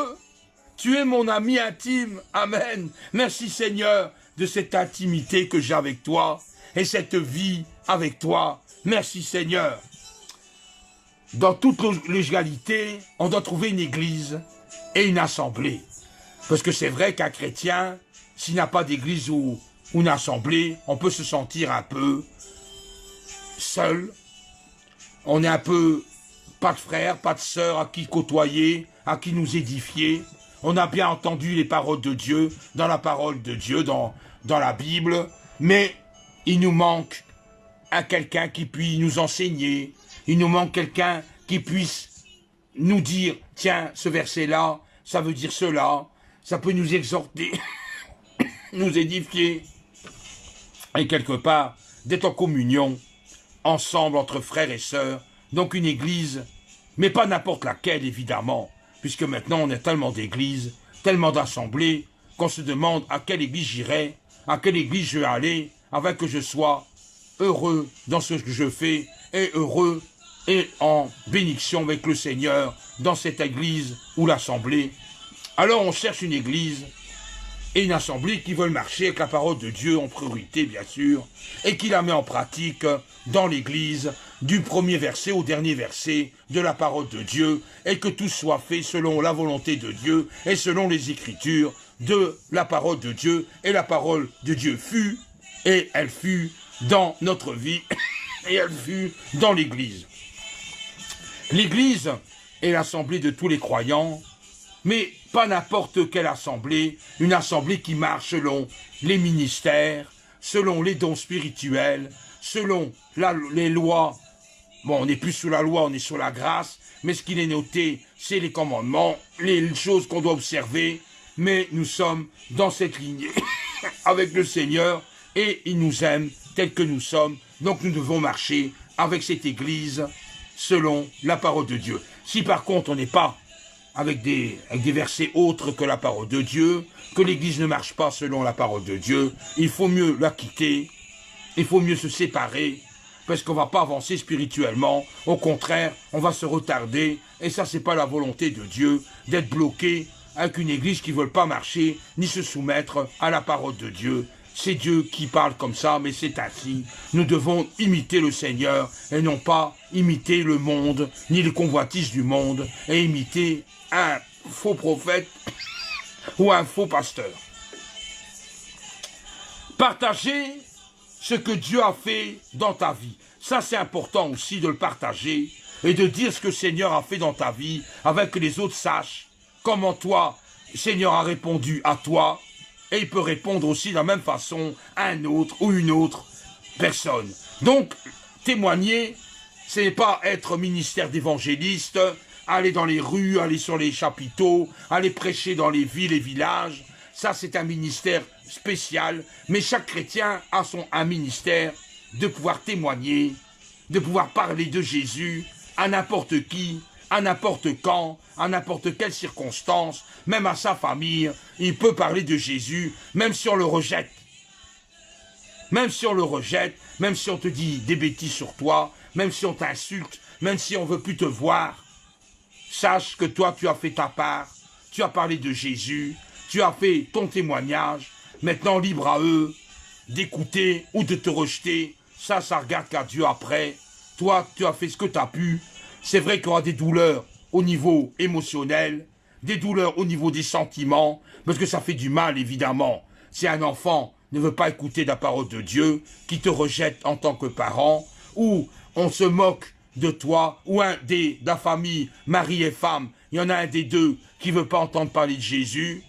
Tu es mon ami intime. Amen. Merci Seigneur de cette intimité que j'ai avec toi et cette vie avec toi. Merci Seigneur. Dans toute légalité, on doit trouver une église et une assemblée. Parce que c'est vrai qu'un chrétien, s'il n'a pas d'église ou une assemblée, on peut se sentir un peu seul. On est un peu pas de frère, pas de sœur à qui côtoyer, à qui nous édifier. On a bien entendu les paroles de Dieu, dans la parole de Dieu, dans la Bible, mais il nous manque à quelqu'un qui puisse nous enseigner. Il nous manque quelqu'un qui puisse nous dire, tiens, ce verset-là, ça veut dire cela, ça peut nous exhorter, nous édifier. Et quelque part, d'être en communion, ensemble, entre frères et sœurs, donc une église, mais pas n'importe laquelle, évidemment, puisque maintenant on a tellement d'églises, tellement d'assemblées, qu'on se demande à quelle église j'irai, à quelle église je vais aller, afin que je sois heureux dans ce que je fais, et heureux et en bénédiction avec le Seigneur dans cette église ou l'assemblée. Alors on cherche une église et une assemblée qui veulent marcher avec la parole de Dieu en priorité, bien sûr, et qui la met en pratique dans l'église, du premier verset au dernier verset de la parole de Dieu, et que tout soit fait selon la volonté de Dieu et selon les Écritures de la parole de Dieu. Et la parole de Dieu fut, et elle fut dans notre vie, et elle fut dans l'église. L'église est l'assemblée de tous les croyants, mais pas n'importe quelle assemblée, une assemblée qui marche selon les ministères, selon les dons spirituels, selon les lois. Bon, on n'est plus sous la loi, on est sous la grâce, mais ce qu'il est noté, c'est les commandements, les choses qu'on doit observer, mais nous sommes dans cette lignée avec le Seigneur, et il nous aime tels que nous sommes, donc nous devons marcher avec cette église selon la parole de Dieu. Si par contre on n'est pas avec des versets autres que la parole de Dieu, que l'église ne marche pas selon la parole de Dieu, il faut mieux la quitter, il faut mieux se séparer, parce qu'on ne va pas avancer spirituellement, au contraire, on va se retarder, et ça c'est pas la volonté de Dieu, d'être bloqué avec une église qui ne veut pas marcher, ni se soumettre à la parole de Dieu. C'est Dieu qui parle comme ça, mais c'est ainsi. Nous devons imiter le Seigneur et non pas imiter le monde, ni les convoitises du monde, et imiter un faux prophète ou un faux pasteur. Partager ce que Dieu a fait dans ta vie. Ça, c'est important aussi de le partager et de dire ce que le Seigneur a fait dans ta vie, avec que les autres sachent comment toi, le Seigneur a répondu à toi, et il peut répondre aussi de la même façon à un autre ou une autre personne. Donc, témoigner, ce n'est pas être ministère d'évangéliste, aller dans les rues, aller sur les chapiteaux, aller prêcher dans les villes et villages. Ça, c'est un ministère spécial, mais chaque chrétien a un ministère de pouvoir témoigner, de pouvoir parler de Jésus à n'importe qui, à n'importe quand, à n'importe quelle circonstance, même à sa famille. Il peut parler de Jésus, même si on le rejette. Même si on le rejette, même si on te dit des bêtises sur toi, même si on t'insulte, même si on ne veut plus te voir, sache que toi, tu as fait ta part, tu as parlé de Jésus, tu as fait ton témoignage, maintenant libre à eux d'écouter ou de te rejeter. Ça regarde qu'à Dieu après. Toi, tu as fait ce que tu as pu. C'est vrai qu'il y aura des douleurs au niveau émotionnel, des douleurs au niveau des sentiments, parce que ça fait du mal, évidemment. Si un enfant ne veut pas écouter la parole de Dieu, qui te rejette en tant que parent, ou on se moque de toi, ou de la famille, mari et femme, il y en a un des deux qui ne veut pas entendre parler de Jésus,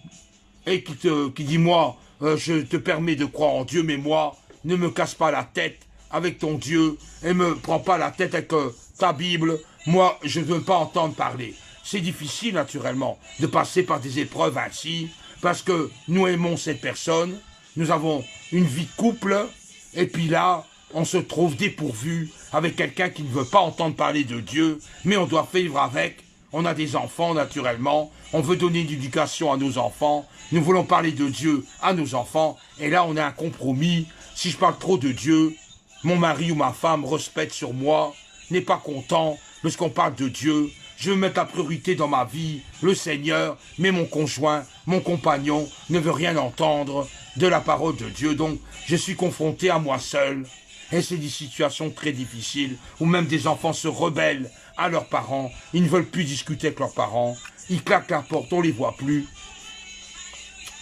et qui dit, moi, je te permets de croire en Dieu, mais moi, ne me casse pas la tête avec ton Dieu, et me prends pas la tête avec ta Bible, moi, je ne veux pas entendre parler. C'est difficile, naturellement, de passer par des épreuves ainsi, parce que nous aimons cette personne, nous avons une vie de couple, et puis là, on se trouve dépourvu avec quelqu'un qui ne veut pas entendre parler de Dieu, mais on doit vivre avec. On a des enfants, naturellement, on veut donner une éducation à nos enfants, nous voulons parler de Dieu à nos enfants, et là, on a un compromis. Si je parle trop de Dieu, mon mari ou ma femme respecte sur moi, n'est pas content, parce qu'on parle de Dieu. Je veux mettre la priorité dans ma vie, le Seigneur, mais mon conjoint, mon compagnon ne veut rien entendre de la parole de Dieu. Donc, je suis confronté à moi seul. Et c'est des situations très difficiles où même des enfants se rebellent à leurs parents. Ils ne veulent plus discuter avec leurs parents. Ils claquent la porte, on ne les voit plus.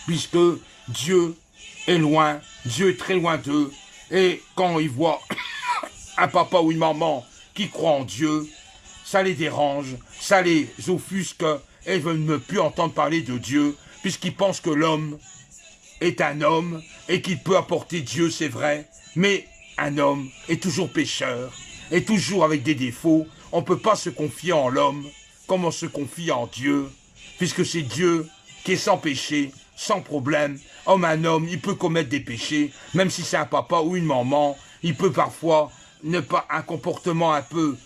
Puisque Dieu est loin, Dieu est très loin d'eux. Et quand ils voient un papa ou une maman qui croit en Dieu, ça les dérange, ça les offusque et ils ne veulent plus entendre parler de Dieu, puisqu'ils pensent que l'homme est un homme et qu'il peut apporter Dieu, c'est vrai, mais un homme est toujours pécheur, est toujours avec des défauts. On ne peut pas se confier en l'homme comme on se confie en Dieu, puisque c'est Dieu qui est sans péché, sans problème. Un homme, il peut commettre des péchés, même si c'est un papa ou une maman, il peut parfois ne pas un comportement un peu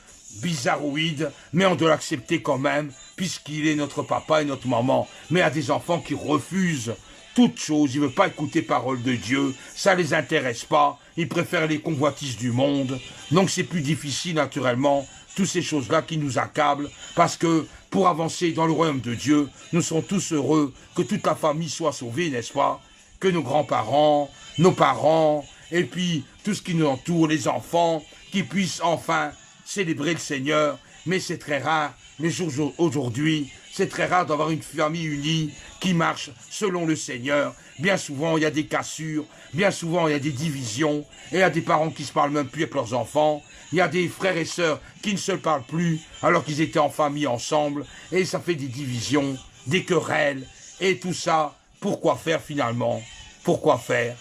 bizarroïde, mais on doit l'accepter quand même, puisqu'il est notre papa et notre maman. Mais il y a des enfants qui refusent toute chose, ils ne veulent pas écouter parole de Dieu, ça ne les intéresse pas, ils préfèrent les convoitises du monde. Donc c'est plus difficile naturellement, toutes ces choses-là qui nous accablent, parce que pour avancer dans le royaume de Dieu, nous sommes tous heureux que toute la famille soit sauvée, n'est-ce pas? Que nos grands-parents, nos parents, et puis tout ce qui nous entoure, les enfants, qui puissent enfin célébrer le Seigneur. Mais c'est très rare, les jours aujourd'hui, c'est très rare d'avoir une famille unie qui marche selon le Seigneur. Bien souvent, il y a des cassures, bien souvent, il y a des divisions, et il y a des parents qui ne se parlent même plus avec leurs enfants. Il y a des frères et sœurs qui ne se parlent plus alors qu'ils étaient en famille ensemble, et ça fait des divisions, des querelles, et tout ça, pourquoi faire finalement? Pourquoi faire?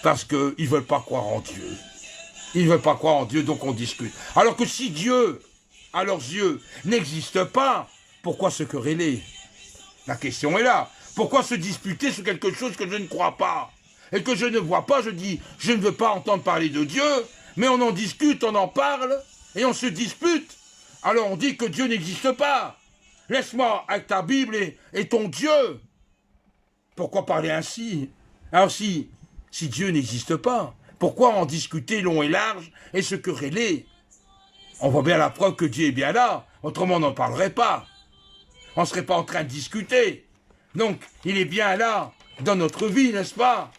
Parce qu'ils ne veulent pas croire en Dieu. Ils ne veulent pas croire en Dieu, donc on discute. Alors que si Dieu, à leurs yeux, n'existe pas, pourquoi se quereller? La question est là. Pourquoi se disputer sur quelque chose que je ne crois pas? Et que je ne vois pas, je dis, je ne veux pas entendre parler de Dieu, mais on en discute, on en parle, et on se dispute. Alors on dit que Dieu n'existe pas. Laisse-moi avec ta Bible et ton Dieu. Pourquoi parler ainsi? Alors si Dieu n'existe pas, pourquoi en discuter long et large et se quereller? On voit bien la preuve que Dieu est bien là, autrement on n'en parlerait pas. On ne serait pas en train de discuter. Donc, il est bien là, dans notre vie, n'est-ce pas?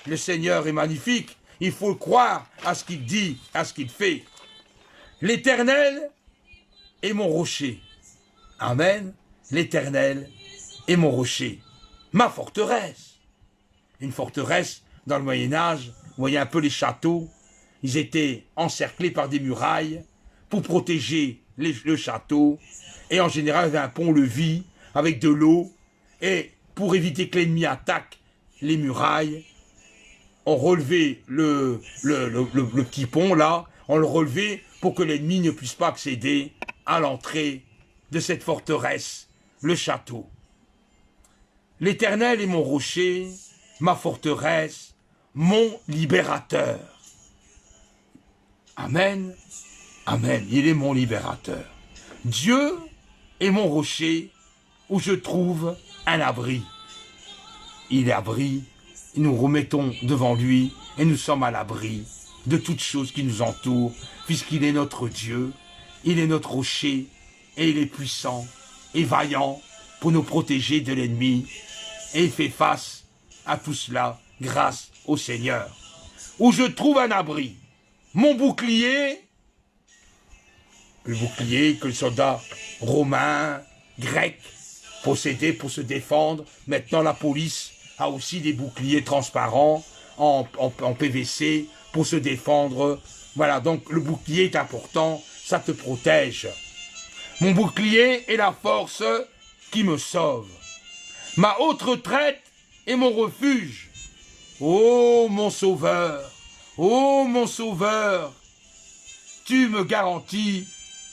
Le Seigneur est magnifique, il faut croire à ce qu'il dit, à ce qu'il fait. L'Éternel est mon rocher. Amen. L'Éternel est mon rocher, ma forteresse. Une forteresse, dans le Moyen-Âge, vous voyez un peu les châteaux, ils étaient encerclés par des murailles pour protéger le château, et en général, il y avait un pont-levis avec de l'eau, et pour éviter que l'ennemi attaque les murailles, on relevait le petit pont là, on le relevait pour que l'ennemi ne puisse pas accéder à l'entrée de cette forteresse, le château. L'Éternel est mon rocher, ma forteresse, mon libérateur. Amen, amen, il est mon libérateur. Dieu est mon rocher où je trouve un abri. Il est abri, nous remettons devant lui et nous sommes à l'abri de toutes choses qui nous entourent, puisqu'il est notre Dieu, il est notre rocher et il est puissant et vaillant pour nous protéger de l'ennemi. Et il fait face à tout cela grâce au Seigneur. Où je trouve un abri, mon bouclier, le bouclier que les soldats romains, grecs possédaient pour se défendre. Maintenant la police a aussi des boucliers transparents en PVC pour se défendre. Voilà, donc le bouclier est important, ça te protège. Mon bouclier est la force qui me sauve. Ma haute retraite est mon refuge. Ô mon sauveur, tu me garantis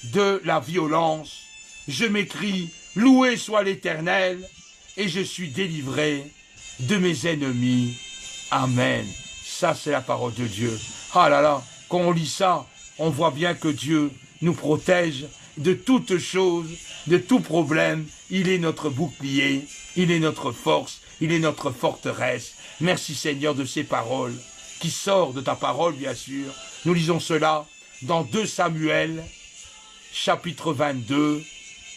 de la violence. Je m'écrie, loué soit l'Éternel, et je suis délivré de mes ennemis. Amen. Ça, c'est la parole de Dieu. Ah là là, quand on lit ça, on voit bien que Dieu nous protège de toutes choses, de tout problème. Il est notre bouclier, il est notre force, il est notre forteresse. Merci Seigneur de ces paroles, qui sortent de ta parole, bien sûr. Nous lisons cela dans 2 Samuel, chapitre 22,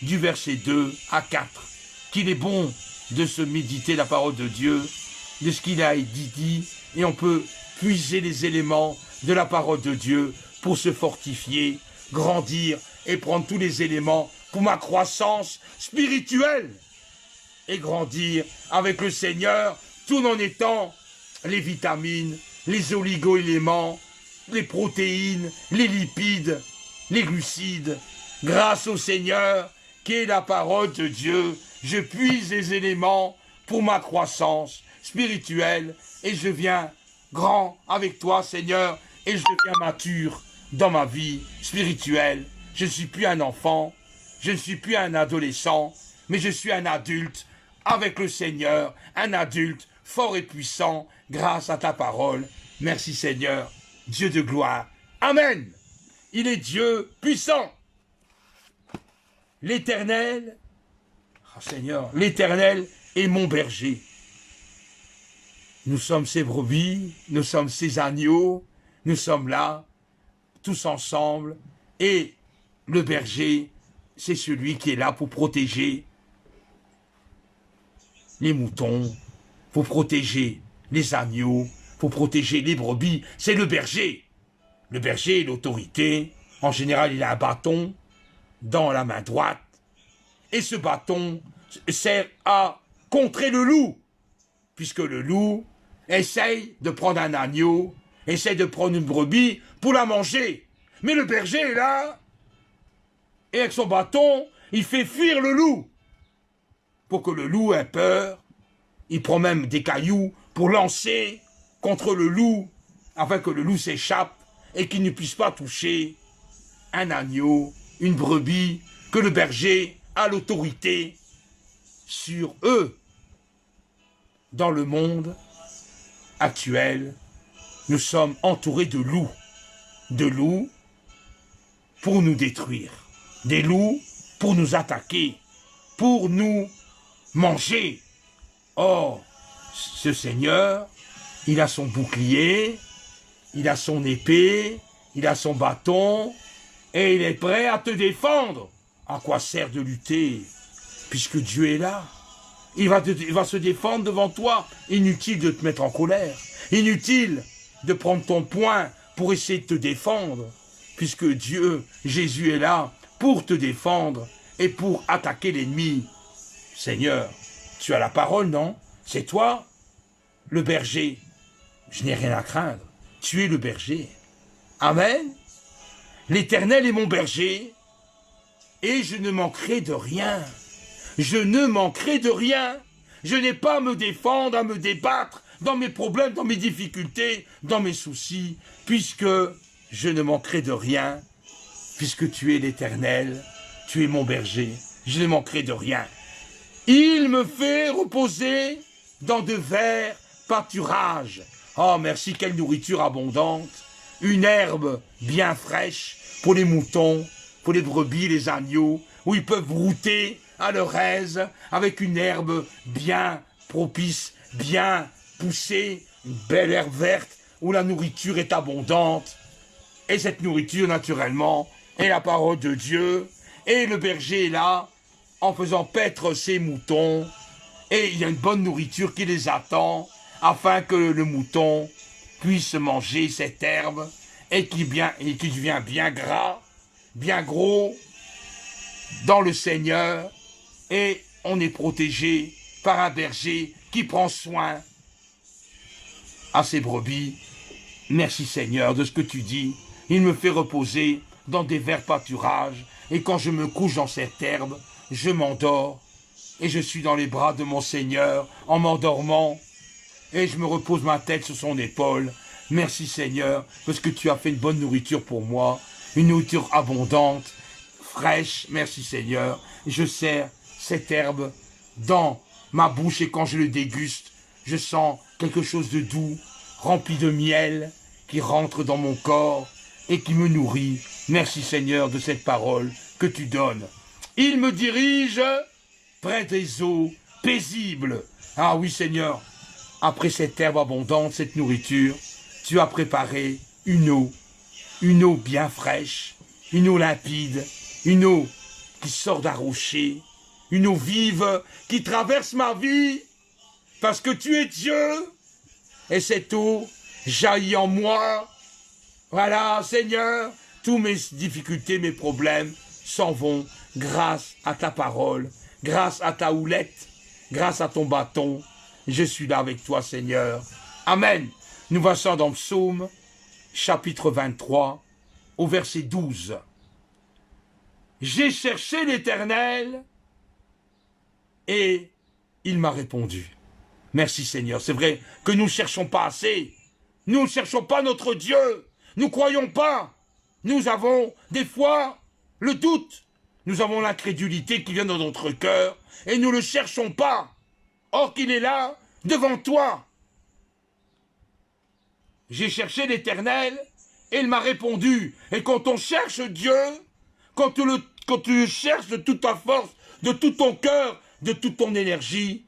du verset 2 à 4. Qu'il est bon de se méditer la parole de Dieu, de ce qu'il a dit, et on peut puiser les éléments de la parole de Dieu pour se fortifier, grandir et prendre tous les éléments pour ma croissance spirituelle et grandir avec le Seigneur, tout en étant les vitamines, les oligo-éléments, les protéines, les lipides, les glucides. Grâce au Seigneur, qui est la parole de Dieu, je puise les éléments pour ma croissance spirituelle et je viens grand avec toi, Seigneur, et je deviens mature dans ma vie spirituelle. Je ne suis plus un enfant, je ne suis plus un adolescent, mais je suis un adulte avec le Seigneur, un adulte fort et puissant grâce à ta parole. Merci Seigneur, Dieu de gloire. Amen. Il est Dieu puissant. L'Éternel, oh Seigneur, l'Éternel est mon berger. Nous sommes ses brebis, nous sommes ses agneaux, nous sommes là, tous ensemble, et le berger, c'est celui qui est là pour protéger les moutons, pour protéger les agneaux, pour protéger les brebis, c'est le berger. Le berger est l'autorité, en général il a un bâton dans la main droite, et ce bâton sert à contrer le loup, puisque le loup essaye de prendre un agneau, essaye de prendre une brebis pour la manger. Mais le berger est là, et avec son bâton, il fait fuir le loup. Pour que le loup ait peur, il prend même des cailloux pour lancer contre le loup, afin que le loup s'échappe et qu'il ne puisse pas toucher un agneau, une brebis, que le berger a l'autorité sur eux. Dans le monde actuel, nous sommes entourés de loups pour nous détruire, des loups pour nous attaquer, pour nous manger. Or, ce Seigneur, il a son bouclier, il a son épée, il a son bâton, et il est prêt à te défendre. À quoi sert de lutter, puisque Dieu est là? Il va se défendre devant toi. Inutile de te mettre en colère. Inutile de prendre ton poing pour essayer de te défendre, puisque Dieu, Jésus est là pour te défendre et pour attaquer l'ennemi. Seigneur, tu as la parole, non? C'est toi, le berger. Je n'ai rien à craindre. Tu es le berger. Amen. L'Éternel est mon berger et je ne manquerai de rien. Je ne manquerai de rien. Je n'ai pas à me défendre, à me débattre dans mes problèmes, dans mes difficultés, dans mes soucis, puisque je ne manquerai de rien, puisque tu es l'Éternel, tu es mon berger, je ne manquerai de rien. Il me fait reposer dans de verts pâturages. Oh, merci, quelle nourriture abondante. Une herbe bien fraîche pour les moutons, pour les brebis, les agneaux, où ils peuvent brouter à leur aise avec une herbe bien propice, bien poussée, une belle herbe verte où la nourriture est abondante. Et cette nourriture, naturellement, est la parole de Dieu. Et le berger est là, en faisant paître ses moutons. Et il y a une bonne nourriture qui les attend, afin que le mouton puisse manger cette herbe et qui devient bien gras, bien gros dans le Seigneur. Et on est protégé par un berger qui prend soin à ses brebis. Merci Seigneur de ce que tu dis. Il me fait reposer dans des verts pâturages. Et quand je me couche dans cette herbe, je m'endors. Et je suis dans les bras de mon Seigneur en m'endormant. Et je me repose ma tête sur son épaule. Merci Seigneur, parce que tu as fait une bonne nourriture pour moi. Une nourriture abondante, fraîche. Merci Seigneur. Je sers cette herbe dans ma bouche et quand je le déguste, je sens quelque chose de doux, rempli de miel, qui rentre dans mon corps et qui me nourrit. Merci Seigneur de cette parole que tu donnes. Il me dirige près des eaux paisibles. Ah oui Seigneur, après cette herbe abondante, cette nourriture, tu as préparé une eau bien fraîche, une eau limpide, une eau qui sort d'un rocher, une eau vive qui traverse ma vie, parce que tu es Dieu, et cette eau jaillit en moi. Voilà, Seigneur, tous mes difficultés, mes problèmes s'en vont grâce à ta parole, grâce à ta houlette, grâce à ton bâton. Je suis là avec toi, Seigneur. Amen. Nous passons dans Psaume, chapitre 23, au verset 12. J'ai cherché l'Éternel et il m'a répondu. Merci Seigneur. C'est vrai que nous ne cherchons pas assez. Nous ne cherchons pas notre Dieu. Nous ne croyons pas. Nous avons des fois le doute. Nous avons l'incrédulité qui vient dans notre cœur et nous ne le cherchons pas. Or qu'il est là, devant toi. J'ai cherché l'Éternel et il m'a répondu. Et quand on cherche Dieu, quand tu le cherches de toute ta force, de tout ton cœur, de toute ton énergie,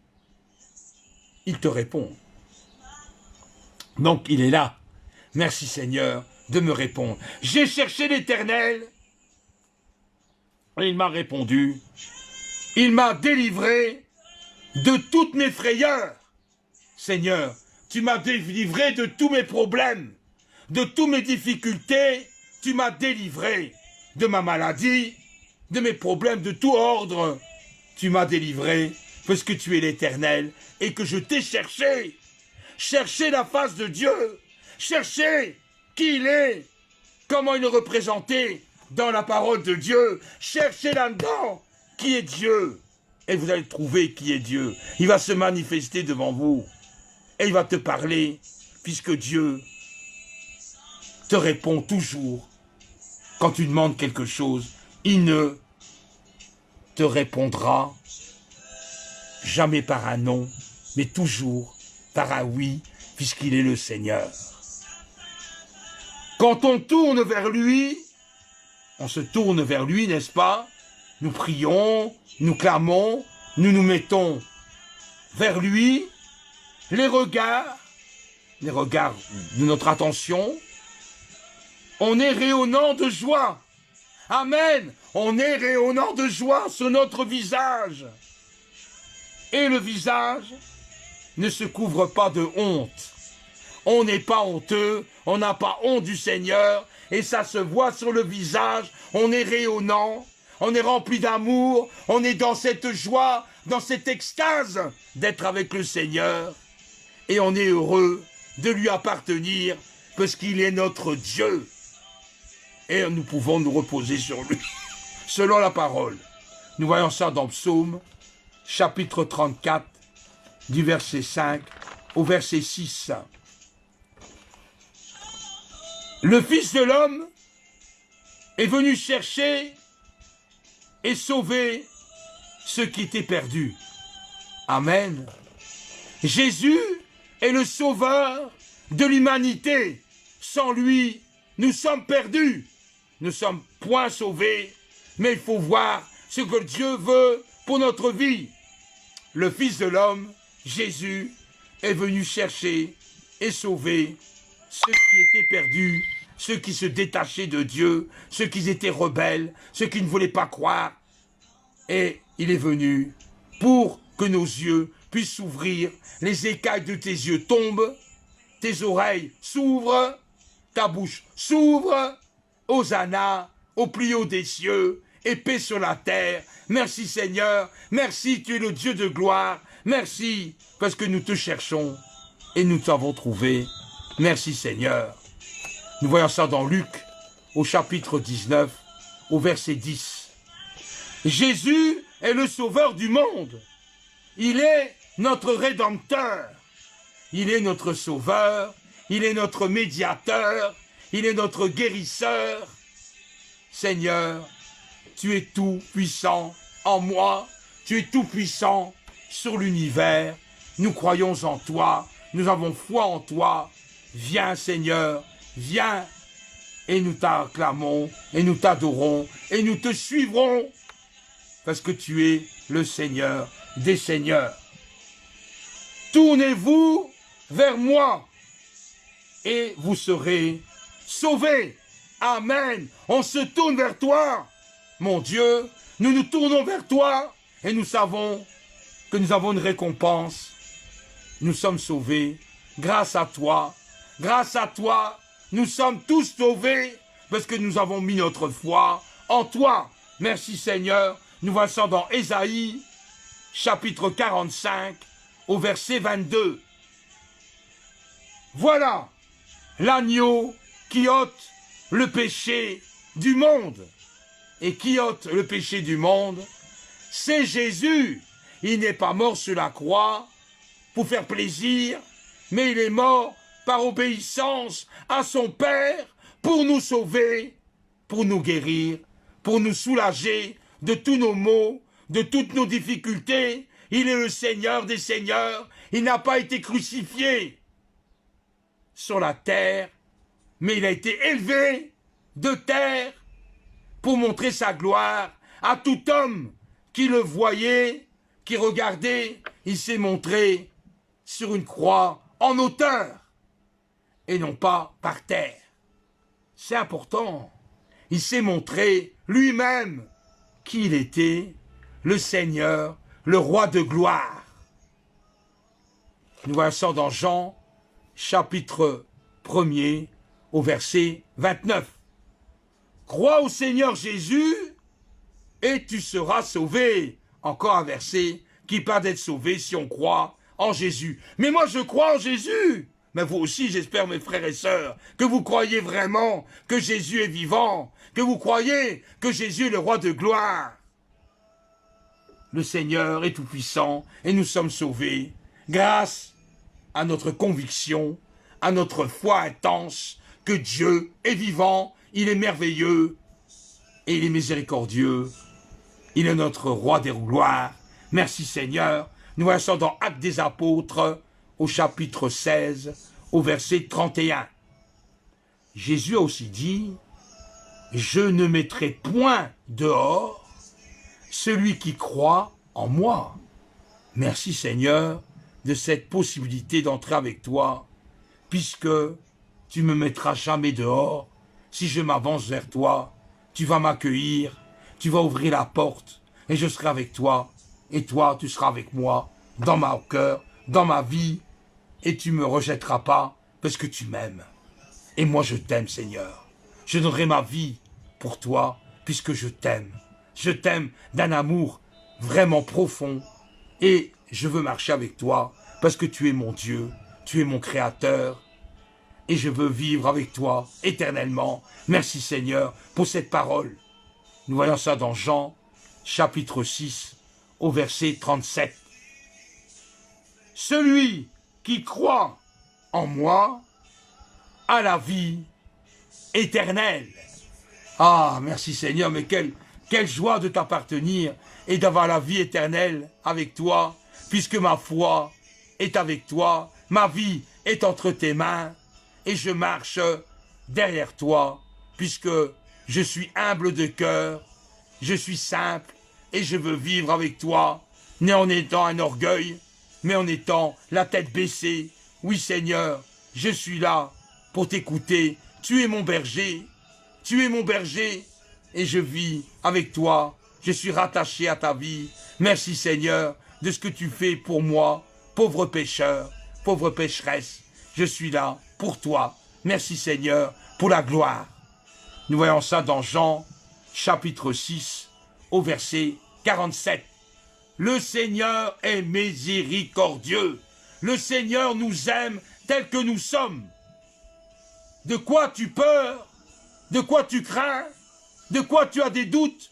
il te répond. Donc il est là. Merci Seigneur de me répondre. J'ai cherché l'Éternel et il m'a répondu. Il m'a délivré de toutes mes frayeurs. Seigneur, tu m'as délivré de tous mes problèmes, de toutes mes difficultés. Tu m'as délivré de ma maladie, de mes problèmes de tout ordre. Tu m'as délivré parce que tu es l'Éternel et que je t'ai cherché. Chercher la face de Dieu, chercher qui il est, comment il est représenté dans la parole de Dieu. Cherchez là-dedans qui est Dieu. Et vous allez trouver qui est Dieu. Il va se manifester devant vous. Et il va te parler, puisque Dieu te répond toujours. Quand tu demandes quelque chose, il ne te répondra jamais par un non, mais toujours par un oui, puisqu'il est le Seigneur. Quand on tourne vers lui, on se tourne vers lui, n'est-ce pas? Nous prions, nous clamons, nous nous mettons vers lui, les regards de notre attention, on est rayonnant de joie. Amen. On est rayonnant de joie sur notre visage. Et le visage ne se couvre pas de honte. On n'est pas honteux, on n'a pas honte du Seigneur, et ça se voit sur le visage, on est rayonnant, on est rempli d'amour, on est dans cette joie, dans cette extase d'être avec le Seigneur, et on est heureux de lui appartenir, parce qu'il est notre Dieu. Et nous pouvons nous reposer sur lui, selon la parole. Nous voyons ça dans Psaume, chapitre 34, du verset 5 au verset 6. Le Fils de l'homme est venu chercher et sauver ceux qui étaient perdus. Amen. Jésus est le sauveur de l'humanité. Sans lui, nous sommes perdus. Nous ne sommes point sauvés, mais il faut voir ce que Dieu veut pour notre vie. Le Fils de l'homme, Jésus, est venu chercher et sauver ceux qui étaient perdus, ceux qui se détachaient de Dieu, ceux qui étaient rebelles, ceux qui ne voulaient pas croire. Et il est venu pour que nos yeux puissent s'ouvrir, les écailles de tes yeux tombent, tes oreilles s'ouvrent, ta bouche s'ouvre. Hosanna, au plus haut des cieux, et paix sur la terre. Merci Seigneur, merci, tu es le Dieu de gloire. Merci, parce que nous te cherchons et nous t'avons trouvé. Merci Seigneur. Nous voyons ça dans Luc, au chapitre 19, au verset 10. Jésus est le sauveur du monde. Il est notre rédempteur. Il est notre sauveur. Il est notre médiateur. Il est notre guérisseur. Seigneur, tu es tout puissant en moi. Tu es tout puissant sur l'univers. Nous croyons en toi. Nous avons foi en toi. Viens Seigneur, viens. Et nous t'acclamons, et nous t'adorons, et nous te suivrons. Parce que tu es le Seigneur des Seigneurs. Tournez-vous vers moi, et vous serez sauvés. Amen. On se tourne vers toi, mon Dieu. Nous nous tournons vers toi, et nous savons que nous avons une récompense. Nous sommes sauvés grâce à toi. Grâce à toi, nous sommes tous sauvés, parce que nous avons mis notre foi en toi. Merci Seigneur. Nous voyons dans Ésaïe, chapitre 45, au verset 22. Voilà l'agneau qui ôte le péché du monde. Et qui ôte le péché du monde, c'est Jésus. Il n'est pas mort sur la croix pour faire plaisir, mais il est mort par obéissance à son Père pour nous sauver, pour nous guérir, pour nous soulager de tous nos maux, de toutes nos difficultés. Il est le Seigneur des Seigneurs. Il n'a pas été crucifié sur la terre, mais il a été élevé de terre pour montrer sa gloire à tout homme qui le voyait, qui regardait. Il s'est montré sur une croix en hauteur et non pas par terre. C'est important. Il s'est montré lui-même qui il était, le Seigneur, le roi de gloire. Nous voyons ça dans Jean, chapitre 1er, au verset 29. Crois au Seigneur Jésus et tu seras sauvé. Encore un verset qui parle d'être sauvé si on croit en Jésus. Mais moi je crois en Jésus. Mais vous aussi, j'espère, mes frères et sœurs, que vous croyez vraiment que Jésus est vivant, que vous croyez que Jésus est le roi de gloire. Le Seigneur est tout-puissant et nous sommes sauvés grâce à notre conviction, à notre foi intense que Dieu est vivant, il est merveilleux et il est miséricordieux. Il est notre roi des gloires. Merci Seigneur. Nous voyons ça dans Actes des Apôtres, au chapitre 16, au verset 31. Jésus a aussi dit, « Je ne mettrai point dehors celui qui croit en moi. » Merci Seigneur de cette possibilité d'entrer avec toi, puisque tu ne me mettras jamais dehors. Si je m'avance vers toi, tu vas m'accueillir, tu vas ouvrir la porte, et je serai avec toi, et toi tu seras avec moi, dans mon cœur, dans ma vie, et tu ne me rejetteras pas, parce que tu m'aimes. Et moi je t'aime Seigneur. Je donnerai ma vie pour toi, puisque je t'aime. Je t'aime d'un amour vraiment profond, et je veux marcher avec toi, parce que tu es mon Dieu, tu es mon Créateur, et je veux vivre avec toi éternellement. Merci Seigneur pour cette parole. Nous voyons ça dans Jean, chapitre 6, au verset 37. celui qui croit en moi a la vie éternelle. Ah, merci Seigneur, mais quelle joie de t'appartenir et d'avoir la vie éternelle avec toi, puisque ma foi est avec toi, ma vie est entre tes mains, et je marche derrière toi, puisque je suis humble de cœur, je suis simple, et je veux vivre avec toi, non en étant un orgueil, mais en étant la tête baissée. Oui Seigneur, je suis là pour t'écouter, tu es mon berger, et je vis avec toi, je suis rattaché à ta vie. Merci Seigneur de ce que tu fais pour moi, pauvre pécheur, pauvre pécheresse, je suis là pour toi. Merci Seigneur pour la gloire. Nous voyons ça dans Jean chapitre 6 au verset 47. Le Seigneur est miséricordieux. Le Seigneur nous aime tels que nous sommes. De quoi tu peurs? De quoi tu crains? De quoi tu as des doutes?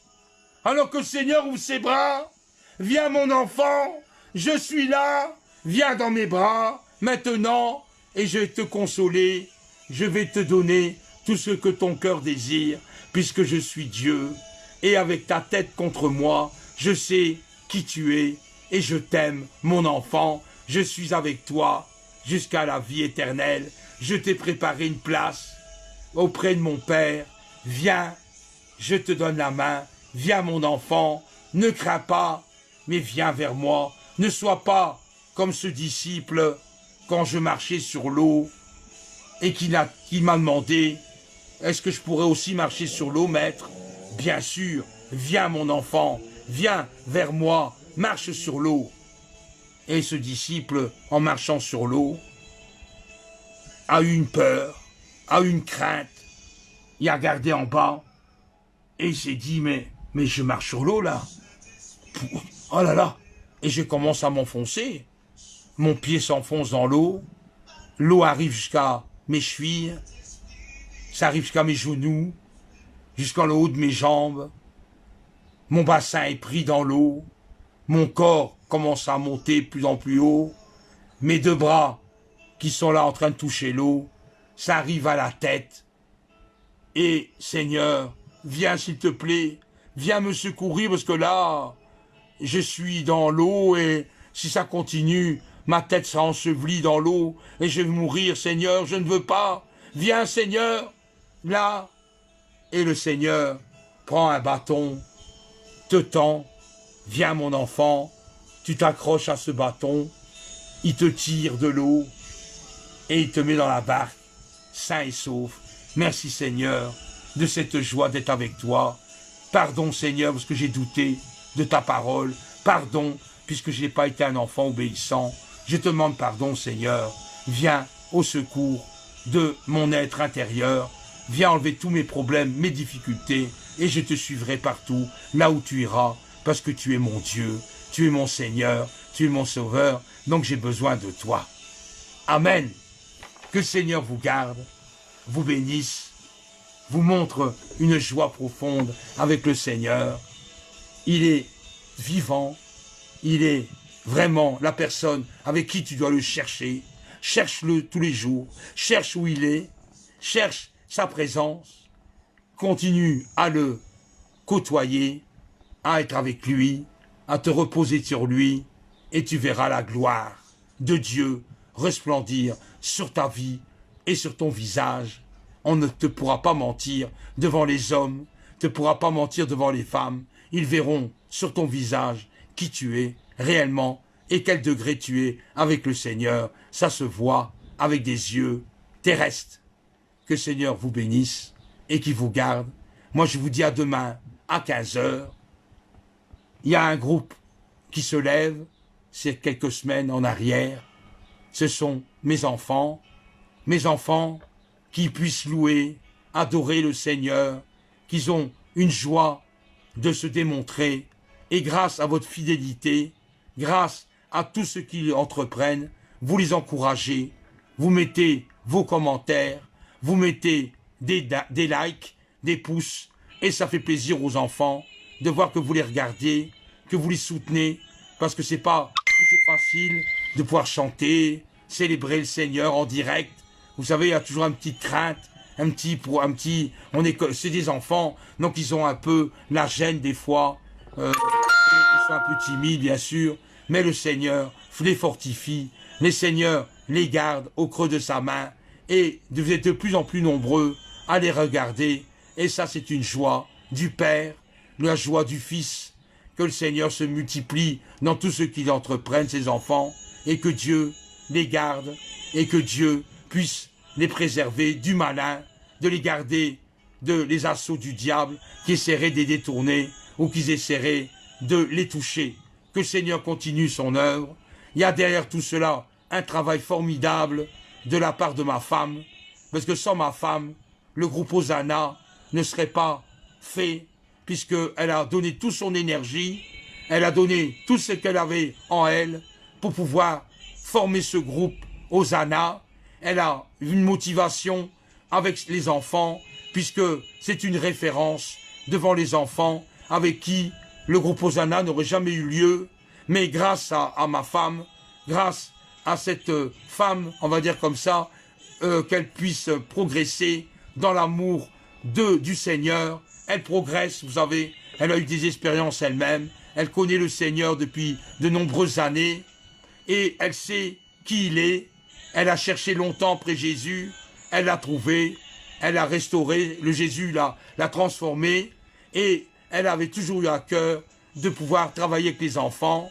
Alors que le Seigneur ouvre ses bras. Viens mon enfant, je suis là. Viens dans mes bras maintenant et je vais te consoler. Je vais te donner tout ce que ton cœur désire, puisque je suis Dieu. Et avec ta tête contre moi, je sais qui tu es et je t'aime, mon enfant. Je suis avec toi jusqu'à la vie éternelle. Je t'ai préparé une place auprès de mon Père. Viens, je te donne la main. Viens, mon enfant, ne crains pas, mais viens vers moi. Ne sois pas comme ce disciple quand je marchais sur l'eau et qui m'a demandé « Est-ce que je pourrais aussi marcher sur l'eau, maître ?» Bien sûr, viens mon enfant, viens vers moi, marche sur l'eau. Et ce disciple, en marchant sur l'eau, a eu une peur, a eu une crainte. Il a regardé en bas et il s'est dit « mais je marche sur l'eau là. Oh là là !» Et je commence à m'enfoncer. Mon pied s'enfonce dans l'eau. L'eau arrive jusqu'à mes chevilles. Ça arrive jusqu'à mes genoux, jusqu'en le haut de mes jambes. Mon bassin est pris dans l'eau. Mon corps commence à monter de plus en plus haut. Mes deux bras qui sont là en train de toucher l'eau, ça arrive à la tête. Et Seigneur, viens s'il te plaît, viens me secourir parce que là, je suis dans l'eau et si ça continue, ma tête sera ensevelie dans l'eau et je vais mourir. Seigneur, je ne veux pas. Viens Seigneur, là. Et le Seigneur prend un bâton, te tend, viens mon enfant, tu t'accroches à ce bâton, il te tire de l'eau et il te met dans la barque, sain et sauf. Merci Seigneur de cette joie d'être avec toi. Pardon Seigneur parce que j'ai douté de ta parole. Pardon puisque je n'ai pas été un enfant obéissant. Je te demande pardon Seigneur. Viens au secours de mon être intérieur. Viens enlever tous mes problèmes, mes difficultés et je te suivrai partout, là où tu iras, parce que tu es mon Dieu, tu es mon Seigneur, tu es mon Sauveur, donc j'ai besoin de toi. Amen. Que le Seigneur vous garde, vous bénisse, vous montre une joie profonde avec le Seigneur. Il est vivant, il est vraiment la personne avec qui tu dois le chercher. Cherche-le tous les jours, cherche où il est, cherche sa présence, continue à le côtoyer, à être avec lui, à te reposer sur lui, et tu verras la gloire de Dieu resplendir sur ta vie et sur ton visage. On ne te pourra pas mentir devant les hommes, ne te pourra pas mentir devant les femmes. Ils verront sur ton visage qui tu es réellement et quel degré tu es avec le Seigneur. Ça se voit avec des yeux terrestres. Que le Seigneur vous bénisse et qu'il vous garde. Moi, je vous dis à demain à 15 h. Il y a un groupe qui se lève, c'est quelques semaines en arrière. Ce sont mes enfants qui puissent louer, adorer le Seigneur, qu'ils ont une joie de se démontrer. Et grâce à votre fidélité, grâce à tout ce qu'ils entreprennent, vous les encouragez, vous mettez vos commentaires, vous mettez des likes, des pouces, et ça fait plaisir aux enfants de voir que vous les regardez, que vous les soutenez, parce que c'est pas toujours facile de pouvoir chanter, célébrer le Seigneur en direct. Vous savez, il y a toujours une petite crainte, c'est des enfants, donc ils ont un peu la gêne des fois, ils sont un peu timides bien sûr, mais le Seigneur les fortifie, le Seigneur les garde au creux de sa main, et vous êtes de plus en plus nombreux à les regarder, et ça c'est une joie du Père, la joie du Fils, que le Seigneur se multiplie dans tout ce qu'il entreprenne, ses enfants, et que Dieu les garde, et que Dieu puisse les préserver du malin, de les garder les assauts du diable qui essaieraient de les détourner ou qui essaieraient de les toucher. Que le Seigneur continue son œuvre. Il y a derrière tout cela un travail formidable de la part de ma femme, parce que sans ma femme, le groupe Hosanna ne serait pas fait, puisqu'elle a donné toute son énergie, elle a donné tout ce qu'elle avait en elle pour pouvoir former ce groupe Hosanna. Elle a une motivation avec les enfants, puisque c'est une référence devant les enfants avec qui le groupe Hosanna n'aurait jamais eu lieu. Mais grâce à ma femme, grâce à cette femme, on va dire comme ça, qu'elle puisse progresser dans l'amour du Seigneur. Elle progresse, vous savez, elle a eu des expériences elle-même, elle connaît le Seigneur depuis de nombreuses années, et elle sait qui il est. Elle a cherché longtemps après Jésus, elle l'a trouvé, elle l'a restauré, le Jésus l'a transformé, et elle avait toujours eu à cœur de pouvoir travailler avec les enfants,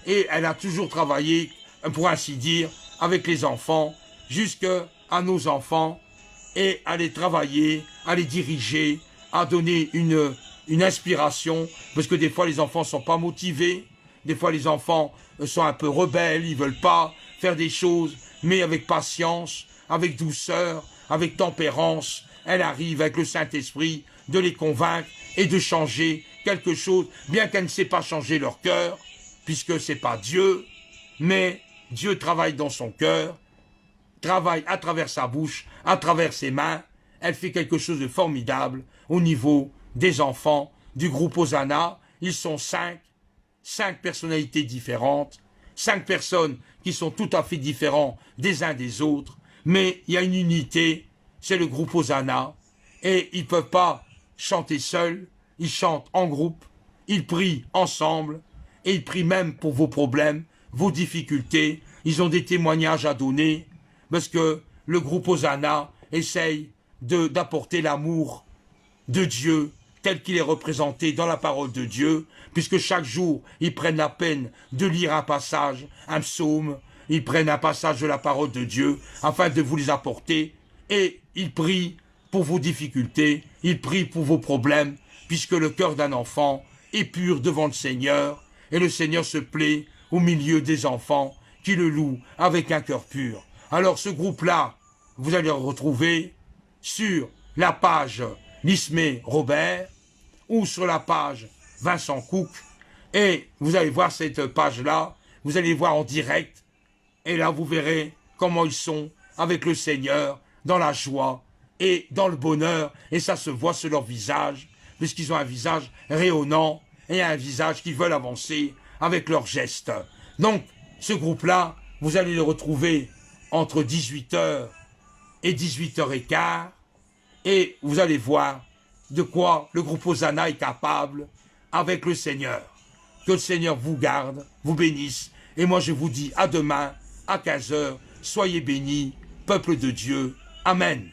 et elle a toujours travaillé, pour ainsi dire, avec les enfants, jusqu'à nos enfants, et à les travailler, à les diriger, à donner une inspiration, parce que des fois les enfants ne sont pas motivés, des fois les enfants sont un peu rebelles, ils ne veulent pas faire des choses, mais avec patience, avec douceur, avec tempérance, elle arrive avec le Saint-Esprit de les convaincre et de changer quelque chose, bien qu'elle ne sait pas changer leur cœur, puisque ce n'est pas Dieu, mais Dieu travaille dans son cœur, travaille à travers sa bouche, à travers ses mains. Elle fait quelque chose de formidable au niveau des enfants du groupe Hosanna. Ils sont cinq personnalités différentes, 5 personnes qui sont tout à fait différentes des uns des autres, mais il y a une unité, c'est le groupe Hosanna, et ils ne peuvent pas chanter seuls, ils chantent en groupe, ils prient ensemble, et ils prient même pour vos problèmes, vos difficultés. Ils ont des témoignages à donner, parce que le groupe Hosanna essaye d'apporter l'amour de Dieu tel qu'il est représenté dans la parole de Dieu, puisque chaque jour, ils prennent la peine de lire un passage, un psaume, ils prennent un passage de la parole de Dieu, afin de vous les apporter, et ils prient pour vos difficultés, ils prient pour vos problèmes, puisque le cœur d'un enfant est pur devant le Seigneur, et le Seigneur se plaît au milieu des enfants qui le louent avec un cœur pur. Alors ce groupe-là, vous allez le retrouver sur la page Lismé Robert ou sur la page Vincent Cook, et vous allez voir cette page-là, vous allez voir en direct, et là vous verrez comment ils sont avec le Seigneur, dans la joie et dans le bonheur, et ça se voit sur leur visage, puisqu'ils ont un visage rayonnant et un visage qui veulent avancer avec leurs gestes. Donc, ce groupe-là, vous allez le retrouver entre 18h et 18h15, et vous allez voir de quoi le groupe Hosanna est capable avec le Seigneur. Que le Seigneur vous garde, vous bénisse, et moi je vous dis à demain, à 15h, soyez bénis, peuple de Dieu. Amen.